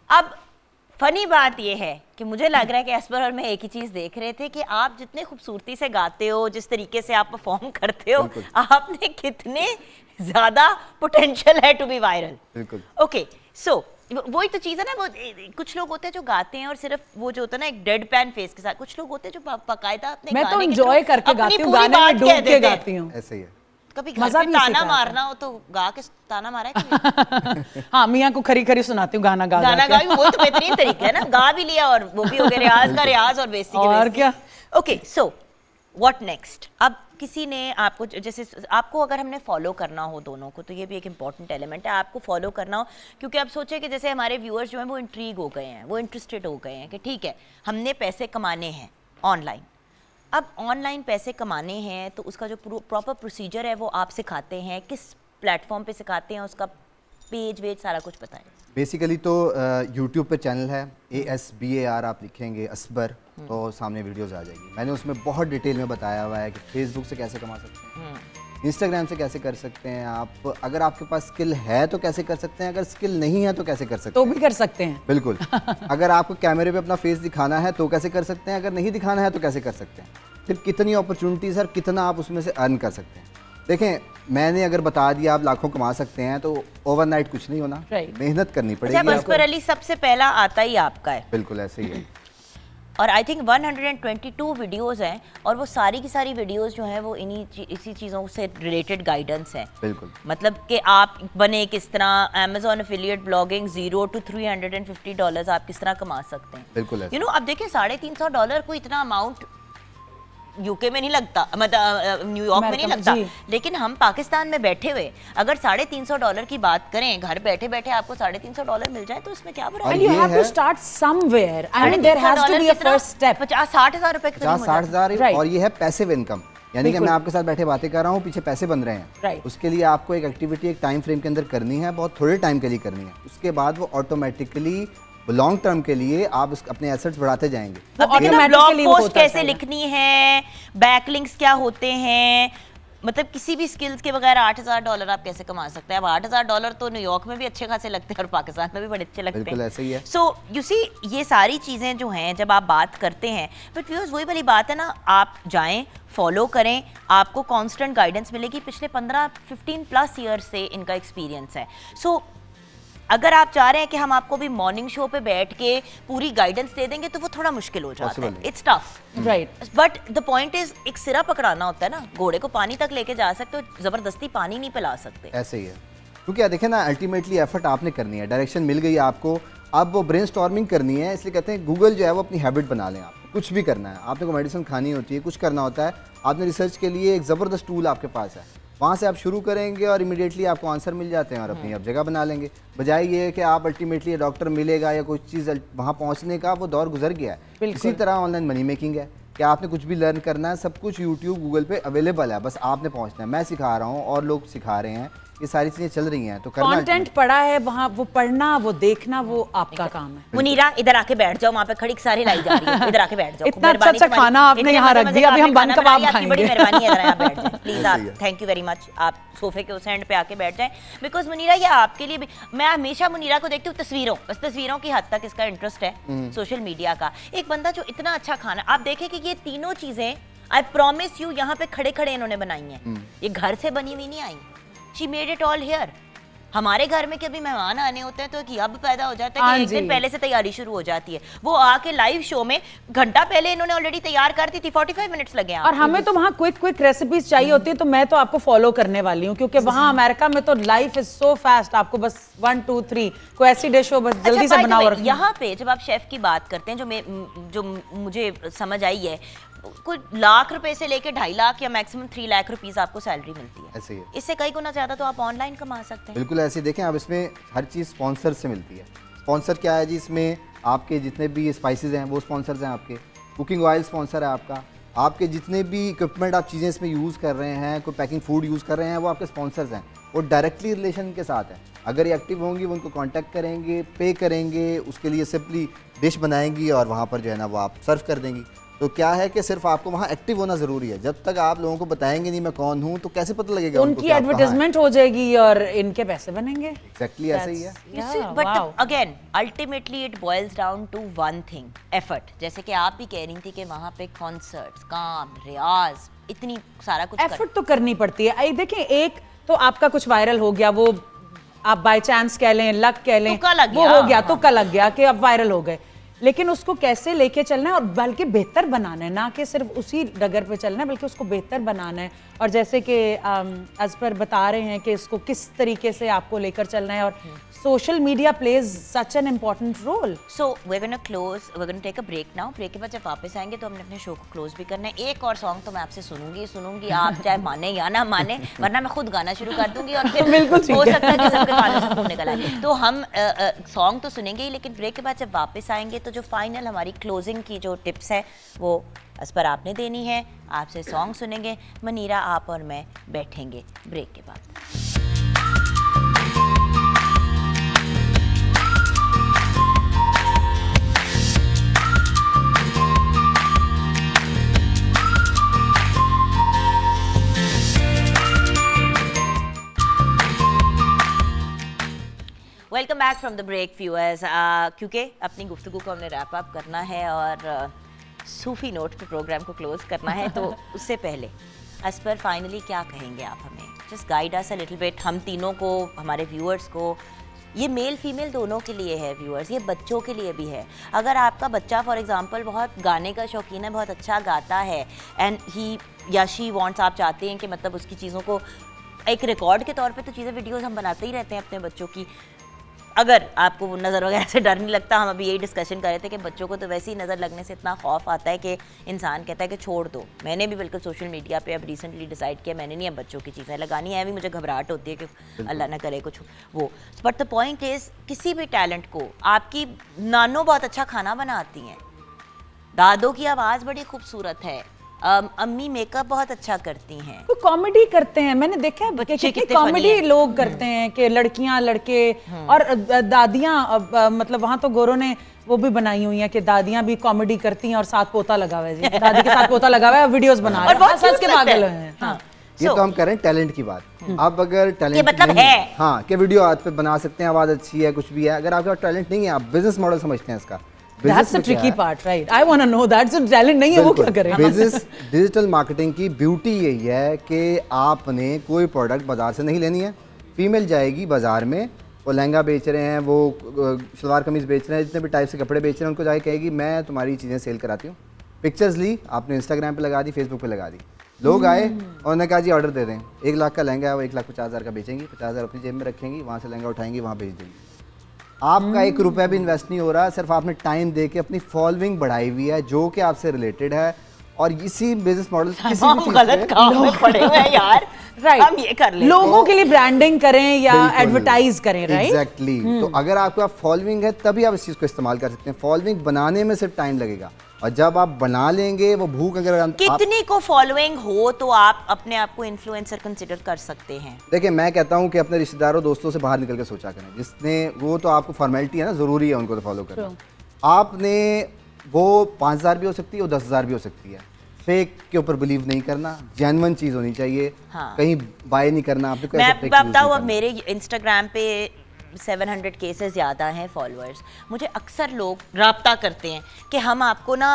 अब फनी बात यह है कि मुझे लग रहा है कि असबर और मैं एक ही चीज़ देख रहे थे कि आप जितने खूबसूरती से गाते हो, जिस तरीके से आप परफॉर्म करते हो, आपने कितने ज़्यादा पोटेंशियल है टू बी वायरल। बिल्कुल। ओके, सो वही तो चीज़ है ना, वो कुछ लोग होते हैं जो गाते हैं और सिर्फ वो जो होता है ना एक डेड पैन फेस के साथ, कुछ लोग होते हैं जो बाकायदा अपने मैं तो गाने के enjoy through करके अपनी गाती हूँ, पूरी गाने में बात डूब कह के देते हैं। गाती हूँ। ऐसे ही है। कभी घर मजा पे भी ताना इसी का आता है। मारना हो तो गा के ताना मारा है कभी? हाँ, मियाँ को खरी खरी सुनाती हूँ गाना गा गाना के। गा, वही तो बेहतरीन तरीका है ना, गा भी लिया और वो भी हो गया, रियाज का रियाज और बेइज्जती की और बेइज्जती। क्या। Okay, so what next? अब किसी ने आपको, जैसे आपको अगर हमने फॉलो करना हो दोनों को, तो ये भी एक इंपॉर्टेंट एलिमेंट है, आपको फॉलो करना हो, क्योंकि आप सोचे कि जैसे हमारे व्यूअर्स जो हैं वो इंट्रीग हो गए हैं, वो इंटरेस्टेड हो गए हैं कि ठीक है हमने पैसे कमाने हैं ऑनलाइन। अब ऑनलाइन पैसे कमाने हैं तो उसका जो प्रॉपर प्रोसीजर है वो आप सिखाते हैं, किस प्लेटफॉर्म पे सिखाते हैं, उसका पेज वेज सारा कुछ बताएं। बेसिकली तो यूट्यूब पे चैनल है, ASBAR आप लिखेंगे असबर तो सामने वीडियोस आ जाएगी। मैंने उसमें बहुत डिटेल में बताया हुआ है कि फेसबुक से कैसे कमा सकते हैं, इंस्टाग्राम से कैसे कर सकते हैं आप, अगर आपके पास स्किल है तो कैसे कर सकते हैं, अगर स्किल नहीं है तो कैसे कर सकते तो हैं। भी कर सकते हैं। बिल्कुल। अगर आपको कैमरे पे अपना फेस दिखाना है तो कैसे कर सकते हैं, अगर नहीं दिखाना है तो कैसे कर सकते हैं, फिर कितनी अपॉर्चुनिटीज है, कितना आप उसमें से अर्न कर सकते हैं। देखें, मैंने अगर बता दिया आप लाखों कमा सकते हैं तो ओवरनाइट कुछ नहीं होना, Right. मेहनत करनी अच्छा, पड़ेगी असगर आपको। अली सबसे पहला आता ही आपका है, बिल्कुल ऐसे ही है। और आई थिंक 122 वीडियोस हैं और वो सारी की सारी वीडियोस जो हैं वो इसी चीज़ों से रिलेटेड गाइडेंस हैं। बिल्कुल। मतलब कि आप बने किस तरह, Amazon एफिलिएट ब्लॉगिंग $0 to $350 आप किस तरह कमा सकते हैं। बिल्कुल ऐसे। यू नो, अब देखिए $350 को इतना अमाउंट यूके में नहीं लगता, मतलब न्यूयॉर्क में नहीं अमेरिका में, लगता, जी। लेकिन हम पाकिस्तान में बैठे हुए अगर $350 की बात करें, घर बैठे बैठे आपको $350 मिल जाए तो उसमें क्या बुरा और है? And you ये have to है- start somewhere. I mean, there has to be a first step. 50-60 हज़ार रुपए के करीब हो 50-60 जाता है। हज़ार Right. और ये है पैसिव इनकम, यानी कि मैं आपके साथ बैठे बातें कर रहा हूँ, पीछे पैसे बन रहे हैं। Right. उसके लिए आपको एक एक्टिविटी एक टाइम फ्रेम के अंदर करनी है, बहुत थोड़े टाइम के लिए करनी है, उसके बाद वो ऑटोमेटिकली लॉन्ग टर्म के लिए आप अपने एसेट्स बढ़ाते जाएंगे। अब देखिए ना, automatically ब्लॉग वो पोस्ट होता कैसे है। लिखनी है, बैकलिंक्स क्या होते हैं, मतलब किसी भी स्किल्स के बगैर $8,000 आप कैसे कमा सकते हैं। अब $8,000 तो न्यूयॉर्क में भी अच्छे खासे लगते हैं और पाकिस्तान में भी बड़े अच्छे लगते हैं। बिल्कुल ऐसे ही है। सो यू सी, ये सारी चीज़ें जो हैं जब आप बात करते हैं, बट व्यूअर्स वही वाली बात है ना, आप जाएं, फॉलो करें, आपको कांस्टेंट गाइडेंस मिलेगी। पिछले 15+ ईयर से इनका एक्सपीरियंस है। सो अगर आप चाह रहे हैं कि हम आपको भी मॉर्निंग शो पे बैठ के पूरी गाइडेंस दे देंगे तो वो थोड़ा मुश्किल हो जाता है, Possible it's tough. Right. But the point is, एक सिरा पकड़ाना होता है ना, घोड़े को पानी तक लेके जा सकते हो, जबरदस्ती पानी नहीं पिला सकते। ऐसे ही है, क्योंकि देखिए ना, अल्टीमेटली एफर्ट आपने करनी है, डायरेक्शन मिल गई आपको, अब वो ब्रेनस्टॉर्मिंग करनी है। इसलिए कहते हैं गूगल जो है वो अपनी हैबिट बना लें। आप कुछ भी करना है, आपने को मेडिसिन खानी होती है, कुछ करना होता है, आपने रिसर्च के लिए एक ज़बरदस्त टूल आपके पास है, वहाँ से आप शुरू करेंगे और इमीडिएटली आपको आंसर मिल जाते हैं और अपनी अब जगह बना लेंगे। बजाय ये कि आप अल्टीमेटली डॉक्टर मिलेगा या कोई चीज़ वहाँ पहुँचने का वो दौर गुजर गया है। इसी तरह ऑनलाइन मनी मेकिंग है कि आपने कुछ भी लर्न करना है, सब कुछ यूट्यूब गूगल पे अवेलेबल है, बस आपने पहुँचना है। मैं सिखा रहा हूँ और लोग सिखा रहे हैं, ये सारी चीज़ें चल रही हैं, तो करना कंटेंट पड़ा है वहाँ, वो पढ़ना, वो देखना, वो आपका काम है। मुनीरा, इधर आके बैठ जाओ, वहाँ पे खड़ी सारी लाई जा रही है, इधर आके बैठ जाओ। इतना मेहरबानी अच्छा तुम्हारी। खाना आपने इतने यहाँ मजे रख मजे दिया, का अभी हम आपने बन खाना कबाब बनाया, आपकी बड़ी खाएंगे। मेहरबानी है, इधर यहाँ बैठ जाए प्लीज। ऐसे ही आप है। थैंक यू वेरी मच, आप सोफे के उस एंड पे आके बैठ जाएं, बिकॉज मुनीरा ये आपके लिए भी, मैं हमेशा मुनीरा को देखती हूँ तस्वीरों, बस तस्वीरों की हद तक इसका इंटरेस्ट है सोशल मीडिया का। एक बंदा जो इतना अच्छा खाना, आप देखें कि ये तीनों चीजें आई प्रॉमिस यू यहाँ पे खड़े खड़े इन्होंने बनाई हैं, ये घर से बनी हुई नहीं आई, she made it all here. हमारे घर में कभी मेहमान आने होते हैं तो एक यब पैदा हो जाता है हाँ कि एक दिन जी। पहले से तैयारी शुरू हो जाती है। वो आके लाइव शो में घंटा पहले इन्होंने ऑलरेडी तैयार कर दी थी, 45 मिनट्स लगे हैं और हमें तो वहाँ क्विक रेसिपीज चाहिए होती है, तो मैं तो आपको फॉलो करने वाली हूँ, क्योंकि वहाँ अमेरिका में तो लाइफ इज सो फास्ट, आपको बस 1 2 3 कोई ऐसी डिश हो बस जल्दी से बनाओ और यहाँ पे जब आप शेफ की बात करते हैं, जो मुझे समझ आई है, कोई लाख रुपए से लेके 2.5 लाख या मैक्सिमम 3 लाख रुपीस आपको सैलरी मिलती है। ऐसे ही है। इससे कई गुना ज्यादा तो आप ऑनलाइन कमा सकते हैं। बिल्कुल ऐसे ही। देखें, अब इसमें हर चीज़ स्पॉन्सर से मिलती है। स्पॉन्सर क्या है जी, इसमें आपके जितने भी स्पाइसेस हैं वो स्पॉन्सर्स हैं, आपके कुकिंग ऑयल स्पॉन्सर है आपका, आपके जितने भी इक्विपमेंट आप चीज़ें इसमें यूज़ कर रहे हैं, कोई पैकिंग फूड यूज़ कर रहे हैं, वो आपके स्पॉन्सर्स हैं, वो डायरेक्टली रिलेशन के साथ है। अगर ये एक्टिव होंगी वो उनको कांटेक्ट करेंगे, पे करेंगे, उसके लिए सिंपली डिश बनाएंगी और वहाँ पर जो है ना वो आप सर्व कर देंगी। तो क्या है कि सिर्फ आपको वहाँ एक्टिव होना ज़रूरी है। जब तक आप लोगों को बताएंगे नहीं मैं कौन हूँ तो कैसे पता लगेगा उनको उनकी कि आप कहाँ हैं? एडवर्टाइजमेंट हो जाएगी और इनके पैसे बनेंगे। एग्जैक्टली ऐसे ही है। You see, but again, ultimately it boils down to one thing, effort. जैसे कि आप भी कह रही थी कि वहाँ पे कॉन्सर्ट्स, काम, रियाज, इतनी सारा कुछ एफर्ट तो करनी पड़ती है। आई देखें, एक तो आपका कुछ वायरल हो गया, वो आप बाय चांस कह लें, लक कह लें, तुक्का लग वो गया, हो गया, हाँ। तुक्का लग गया कि अब वायरल हो गए, लेकिन उसको कैसे लेके चलना है और बल्कि बेहतर बनाना है, ना कि सिर्फ उसी डगर पे चलना है, बल्कि उसको बेहतर बनाना है। और जैसे कि अजपर बता रहे हैं कि इसको किस तरीके से आपको लेकर चलना है, और social media plays such an important role. So we're gonna take a break now. Break के बाद जब वापस आएंगे तो हमने अपने शो को क्लोज भी करना है। एक और सॉन्ग तो मैं आपसे सुनूंगी, आप चाहे माने या ना माने, वरना मैं खुद गाना शुरू कर दूंगी और फिर बिल्कुल ठीक हो है। सकता है कि सबके कानों से खून निकल आए। तो हम सॉन्ग तो सुनेंगे ही, लेकिन ब्रेक के बाद जब वापस आएंगे तो जो फाइनल हमारी क्लोजिंग की जो टिप्स है वो इस पर आपने देनी है। आपसे सॉन्ग सुनेंगे, मनीरा आप और मैं बैठेंगे ब्रेक के बाद। Welcome back from the break viewers. क्योंकि अपनी गुफ्तगू को हमने रैप अप करना है और सूफी नोट पे प्रोग्राम को क्लोज करना है, तो उससे पहले असपर फाइनली क्या कहेंगे आप हमें? Just guide us a little bit, हम तीनों को, हमारे व्यूअर्स को। ये मेल फीमेल दोनों के लिए है व्यूअर्स, ये बच्चों के लिए भी है। अगर आपका बच्चा फॉर एग्जांपल बहुत गाने का शौकीन है, बहुत अच्छा गाता है, एंड ही या शी वांट्स, आप चाहते हैं कि मतलब उसकी चीज़ों को एक रिकॉर्ड के तौर पे, तो चीज़ें वीडियोस हम बनाते ही रहते हैं अपने बच्चों की। अगर आपको वो नज़र वगैरह से डर नहीं लगता, हम अभी यही डिस्कशन कर रहे थे कि बच्चों को तो वैसे ही नज़र लगने से इतना खौफ आता है कि इंसान कहता है कि छोड़ दो। मैंने भी बिल्कुल सोशल मीडिया पे अब रिसेंटली डिसाइड किया, मैंने नहीं अब बच्चों की चीज़ें लगानी है, अभी मुझे घबराहट होती है कि अल्लाह ना करे कुछ वो। बट द पॉइंट इज़, किसी भी टैलेंट को, आपकी नानो बहुत अच्छा खाना बनाती हैं, दादों की आवाज़ बड़ी खूबसूरत है, अम्मी मेकअप बहुत अच्छा करती हैं, तो कॉमेडी करते हैं, मैंने देखा है बच्चे कितनी कितने funny कॉमेडी हैं। लोग करते हैं कि लड़कियां लड़के और दादियां, मतलब वहां तो गोरों ने वो भी बनाई हुई हैं कि दादियां भी कॉमेडी करती हैं और साथ पोता लगा हुआ है जी, दादी के साथ पोता लगा हुआ है, वीडियोस बना और रहे बहुत हैं, हंस-हंस cute के लगता पागल है। हुए हैं। हाँ। ये So, तो हम करें टैलेंट की बात। अब अगर टैलेंट मतलब नहीं है। हाँ, कि वीडियो आप पे बना सकते हैं, आवाज़ अच्छी है, कुछ भी है, अगर आपके पास टैलेंट नहीं है, आप बिजनेस मॉडल समझते हैं इसका। That's Business the में क्या tricky है? part, right? I want to know that. So talent नहीं है, वो क्या करें? बिजनेस डिजिटल मार्केटिंग की ब्यूटी यही है कि आपने कोई प्रोडक्ट बाजार से नहीं लेनी है। फीमेल जाएगी बाजार में, वो लहंगा बेच रहे हैं, वो सलवार कमीज बेच रहे हैं, जितने भी टाइप से कपड़े बेच रहे हैं, उनको जाके कहेगी मैं तुम्हारी चीज़ें सेल कराती हूँ। पिक्चर्स ली, आपने इंस्टाग्राम पे लगा दी, फेसबुक पे लगा दी, लोग आए और उन्होंने कहा जी ऑर्डर दे दें, 1 लाख का लहंगा है, वो 1,50,000 का बेचेंगी, 50,000 अपनी जेब में रखेंगी, वहाँ से लहंगा उठाएंगी, वहाँ बेच देंगी। आपका 1 रुपया भी इन्वेस्ट नहीं हो रहा, सिर्फ आपने टाइम दे के अपनी फॉलोइंग बढ़ाई हुई है जो कि आपसे रिलेटेड है। और इसी बिजनेस मॉडल किसी हम भी चीज़ गलत पे काम में पड़े हुए हैं यार। Right. हम ये कर लेते लोगों के लिए ब्रांडिंग करें या बिल्कुल। एडवर्टाइज करें, राइट? एग्जैक्टली। तो अगर आपका फॉलोइंग है तभी आप इस चीज़ को इस्तेमाल कर सकते हैं। फॉलोइंग बनाने में सिर्फ टाइम लगेगा, और जब आप बना लेंगे वो भूख, अगर आप कितनी को फॉलोइंग हो तो आप अपने आप को इन्फ्लुएंसर कंसिडर कर सकते हैं। देखिए, मैं कहता हूँ कि अपने रिश्तेदारों दोस्तों से बाहर निकल के सोचा करें, जिसने वो तो आपको फॉर्मेलिटी है ना, ज़रूरी है उनको तो फॉलो करना। आपने वो 5,000 भी हो सकती है, वो 10,000 भी हो सकती है। फेक के ऊपर बिलीव नहीं करना, जेन्युइन चीज़ होनी चाहिए। हाँ। कहीं बाय नहीं करना, आपने कोई मैं ऐसा fake use बताऊँ, नहीं अब करना। मेरे इंस्टाग्राम पे 700 के से ज़्यादा हैं फॉलोअर्स। मुझे अक्सर लोग राब्ता करते हैं कि हम आपको ना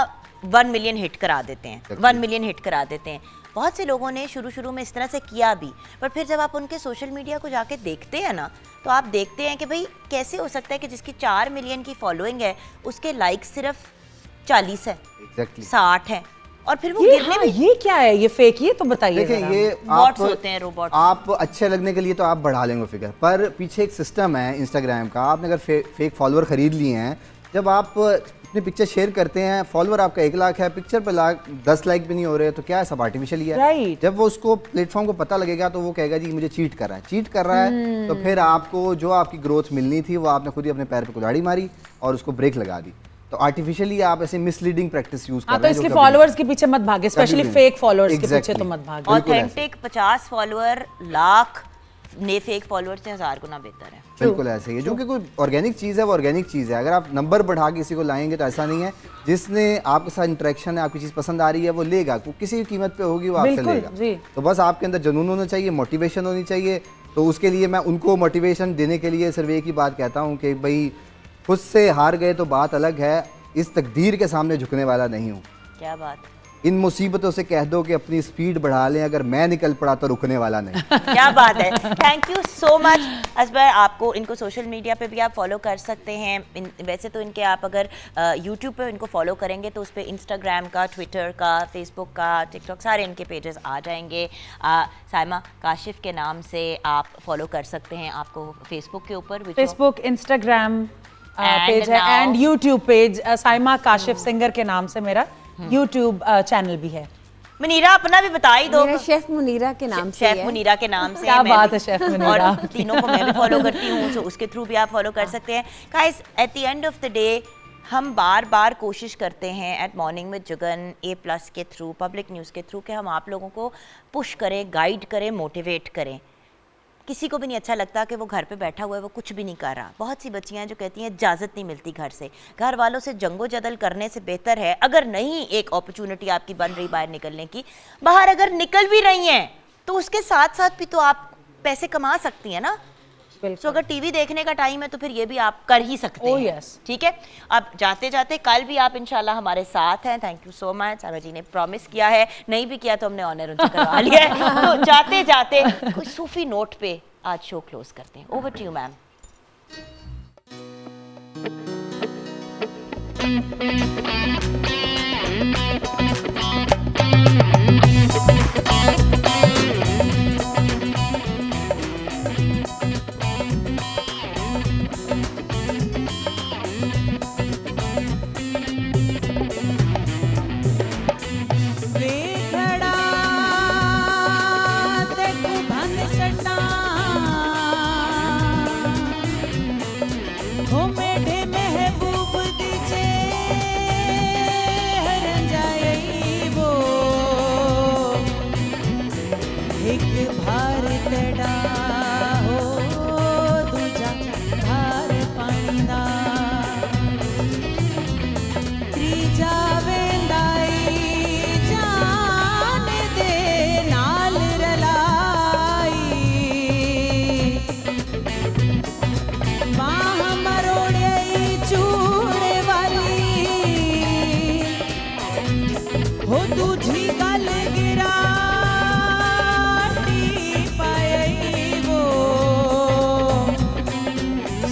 1 मिलियन हिट करा देते हैं, 1 मिलियन हिट करा देते हैं। बहुत से लोगों ने शुरू में इस तरह से किया भी, पर फिर जब आप उनके सोशल मीडिया को जाके देखते हैं ना, तो आप देखते हैं कि भाई कैसे हो सकता है कि जिसकी 4 मिलियन की फॉलोइंग है उसके लाइक सिर्फ 40 है, Exactly. 60 है, और फिर वो ये गिरने हाँ, में ये क्या है? ये फेक, ये तो बताइए देखिए, जरा। ये Bots होते हैं, robots। आप अच्छे लगने के लिए तो आप बढ़ा लेंगे फिगर, पर पीछे एक सिस्टम है इंस्टाग्राम का। आपने अगर फेक फॉलोअर खरीद लिए हैं, जब आप अपनी पिक्चर शेयर करते हैं, फॉलोअर आपका 1 लाख है, पिक्चर पे 10 लाइक भी नहीं हो रहे, तो क्या है, सब आर्टिफिशियल ही है। Right. जब वो उसको प्लेटफॉर्म को पता लगेगा तो वो कहेगा जी मुझे चीट कर रहा है, चीट कर रहा है, तो फिर आपको जो आपकी ग्रोथ मिलनी थी वो आपने खुद ही अपने पैर पे कुल्हाड़ी मारी और उसको ब्रेक लगा दी। तो आर्टिफिशियली आप ऐसे मिसलीडिंग प्रैक्टिस यूज कर हाँ, रहे तो हैं, जो इसलिए कभी- फॉलोअर्स के पीछे मत भागे, स्पेशली कभी भी। फेक फॉलोअर्स के पीछे Exactly. तो मत भागे। बिल्कुल ऐसे। ऑथेंटिक 50 फॉलोअर, लाख ने फेक फॉलोअर्स से 1000 गुना बेहतर है। बिल्कुल ऐसे ही है, जो कि कोई ऑर्गेनिक चीज़ है वो ऑर्गेनिक चीज़ है। अगर आप नंबर बढ़ा के किसी को लाएंगे तो ऐसा नहीं है, जिसने आपके साथ इंटरेक्शन है, आपकी चीज़ पसंद आ रही है वो लेगा, किसी भी कीमत पे होगी वो आपसे बिल्कुल, लेगा। जी। तो बस आपके अंदर जुनून होना चाहिए, मोटिवेशन होनी चाहिए। तो उसके लिए मैं उनको मोटिवेशन देने के लिए सिर्फ एक ही बात कहता हूँ कि भाई खुद से हार गए तो बात अलग है, इस तकदीर के सामने झुकने वाला नहीं हूँ। क्या बात, इन मुसीबतों से कह दो कि अपनी स्पीड बढ़ा लें, अगर मैं निकल पड़ा तो रुकने वाला नहीं। क्या बात है। Thank you so much Asbar. आपको इनको सोशल मीडिया पे भी आप फॉलो कर सकते हैं। वैसे तो इनके आप अगर यूट्यूब पे इनको फॉलो करेंगे तो उस पर इंस्टाग्राम का, ट्विटर का, फेसबुक का, टिकटॉक सारे इनके पेजेस आ जाएंगे। साइमा काशिफ के नाम से आप फॉलो कर सकते हैं आपको फेसबुक के ऊपर, फेसबुक, इंस्टाग्राम पेज है now- and YouTube page Saima Kashif singer के नाम से मेरा यूट्यूब चैनल भी है। मुनीरा अपना भी बता ही दो। मेरा शेफ मुनीरा के नाम से शेफ है। मुनीरा के नाम से क्या मैं बात भी- है शेफ मुनीरा। और तीनों को मैं भी फॉलो करती हूँ, तो उसके थ्रू भी आप फॉलो कर सकते हैं। Guys, eight the end of the day हम बार बार कोशिश करते हैं eight morning with Jugan A+ के थ्रू, पब्लिक न्यूज़ के थ्रू, कि हम आप लोगों को पुश करें, गाइड करें, मोटिवेट करें। किसी को भी नहीं अच्छा लगता कि वो घर पे बैठा हुआ है, वो कुछ भी नहीं कर रहा। बहुत सी बच्चियां हैं जो कहती हैं इजाज़त नहीं मिलती घर से। घर वालों से जंगो जदल करने से बेहतर है, अगर नहीं एक अपॉर्चुनिटी आपकी बन रही बाहर निकलने की, बाहर अगर निकल भी रही हैं तो उसके साथ साथ भी तो आप पैसे कमा सकती हैं ना। तो अगर टीवी देखने का टाइम है तो फिर ये भी आप कर ही सकते Oh, हैं। yes. ठीक है, अब जाते जाते कल भी आप इंशाल्लाह हमारे साथ हैं। Thank you so much. सारा जी ने प्रॉमिस किया है, नहीं भी किया तो हमने ऑनर उनसे करवा लिया है। तो जाते जाते कोई सूफी नोट पे आज शो क्लोज करते हैं। Over to you ma'am. वेखड़ा तेकू भन सटा हो मेढे महबूब दीजे हरन जाई वो एक भारतड़ा हो दूजा भार पानी दा त्रीजा वेंदाई जान दे नाल रलाई बाह मरोड़े चूड़े वाली हो दूजी गल गिरा पाई वो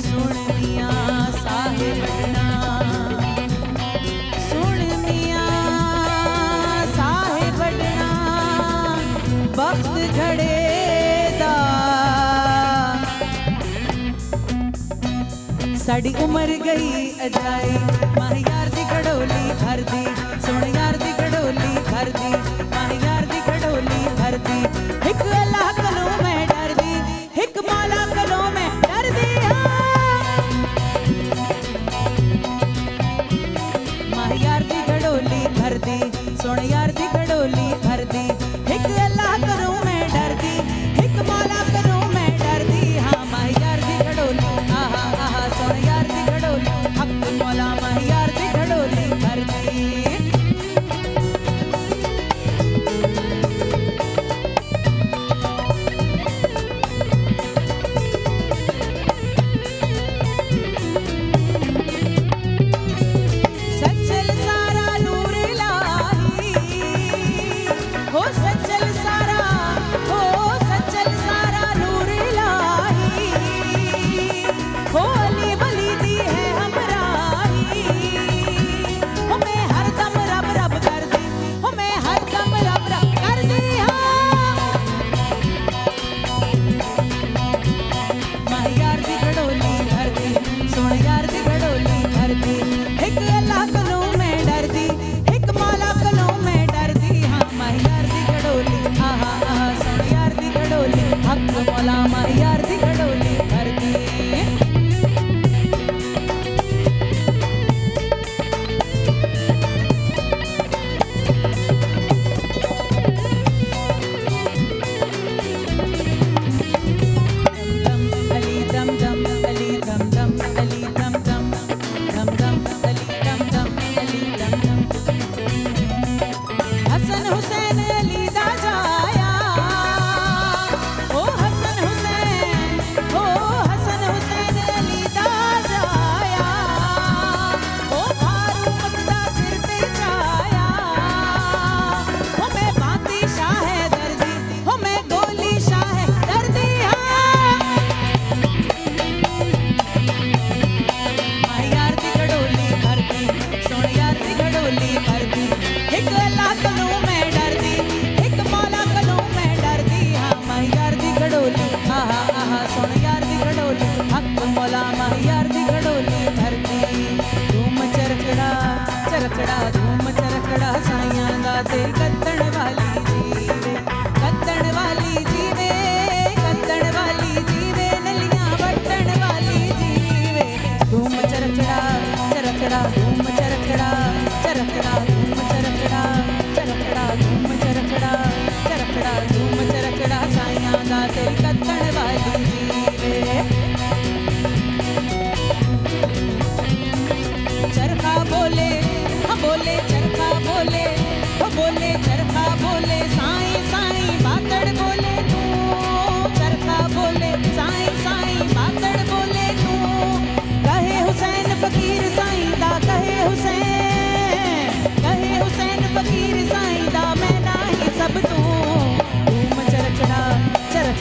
सुन मियां साहिबना सुन मियां साहिबना वक्त घड़े दा साड़ी उम्र गई अजाई माह यार दी घड़ोली भर दी सुन यार दी घड़ोली भर दी माह यार दी घड़ोली भर दी हिक अल्लाह कलो मैं डर दी हिक मौला कलो मैं डर दी माह यार दी घड़ोली भर दी सुन यार दी घड़ोली भर दी हिक अल्लाह करो मैं डर दी हिक मौला करो मैं डर दी हाँ माह यार दी घड़ोली आहा आहा सुन यार दी घड़ोली हक मौला माह यार दी घड़ोली भर दी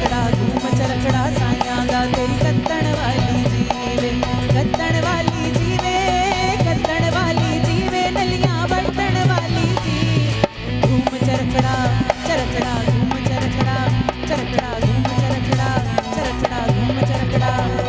चरखड़ा घूम चरखड़ा साइयां दा तेरी कत्तण वाली जीवे कत्तण वाली जीवे कत्तण वाली जीवे नलियां बरतन वाली जी घूम चरखड़ा चरखड़ा घूम चरखड़ा चरखड़ा घूम चरखड़ा चरखड़ा घूम चरखड़ा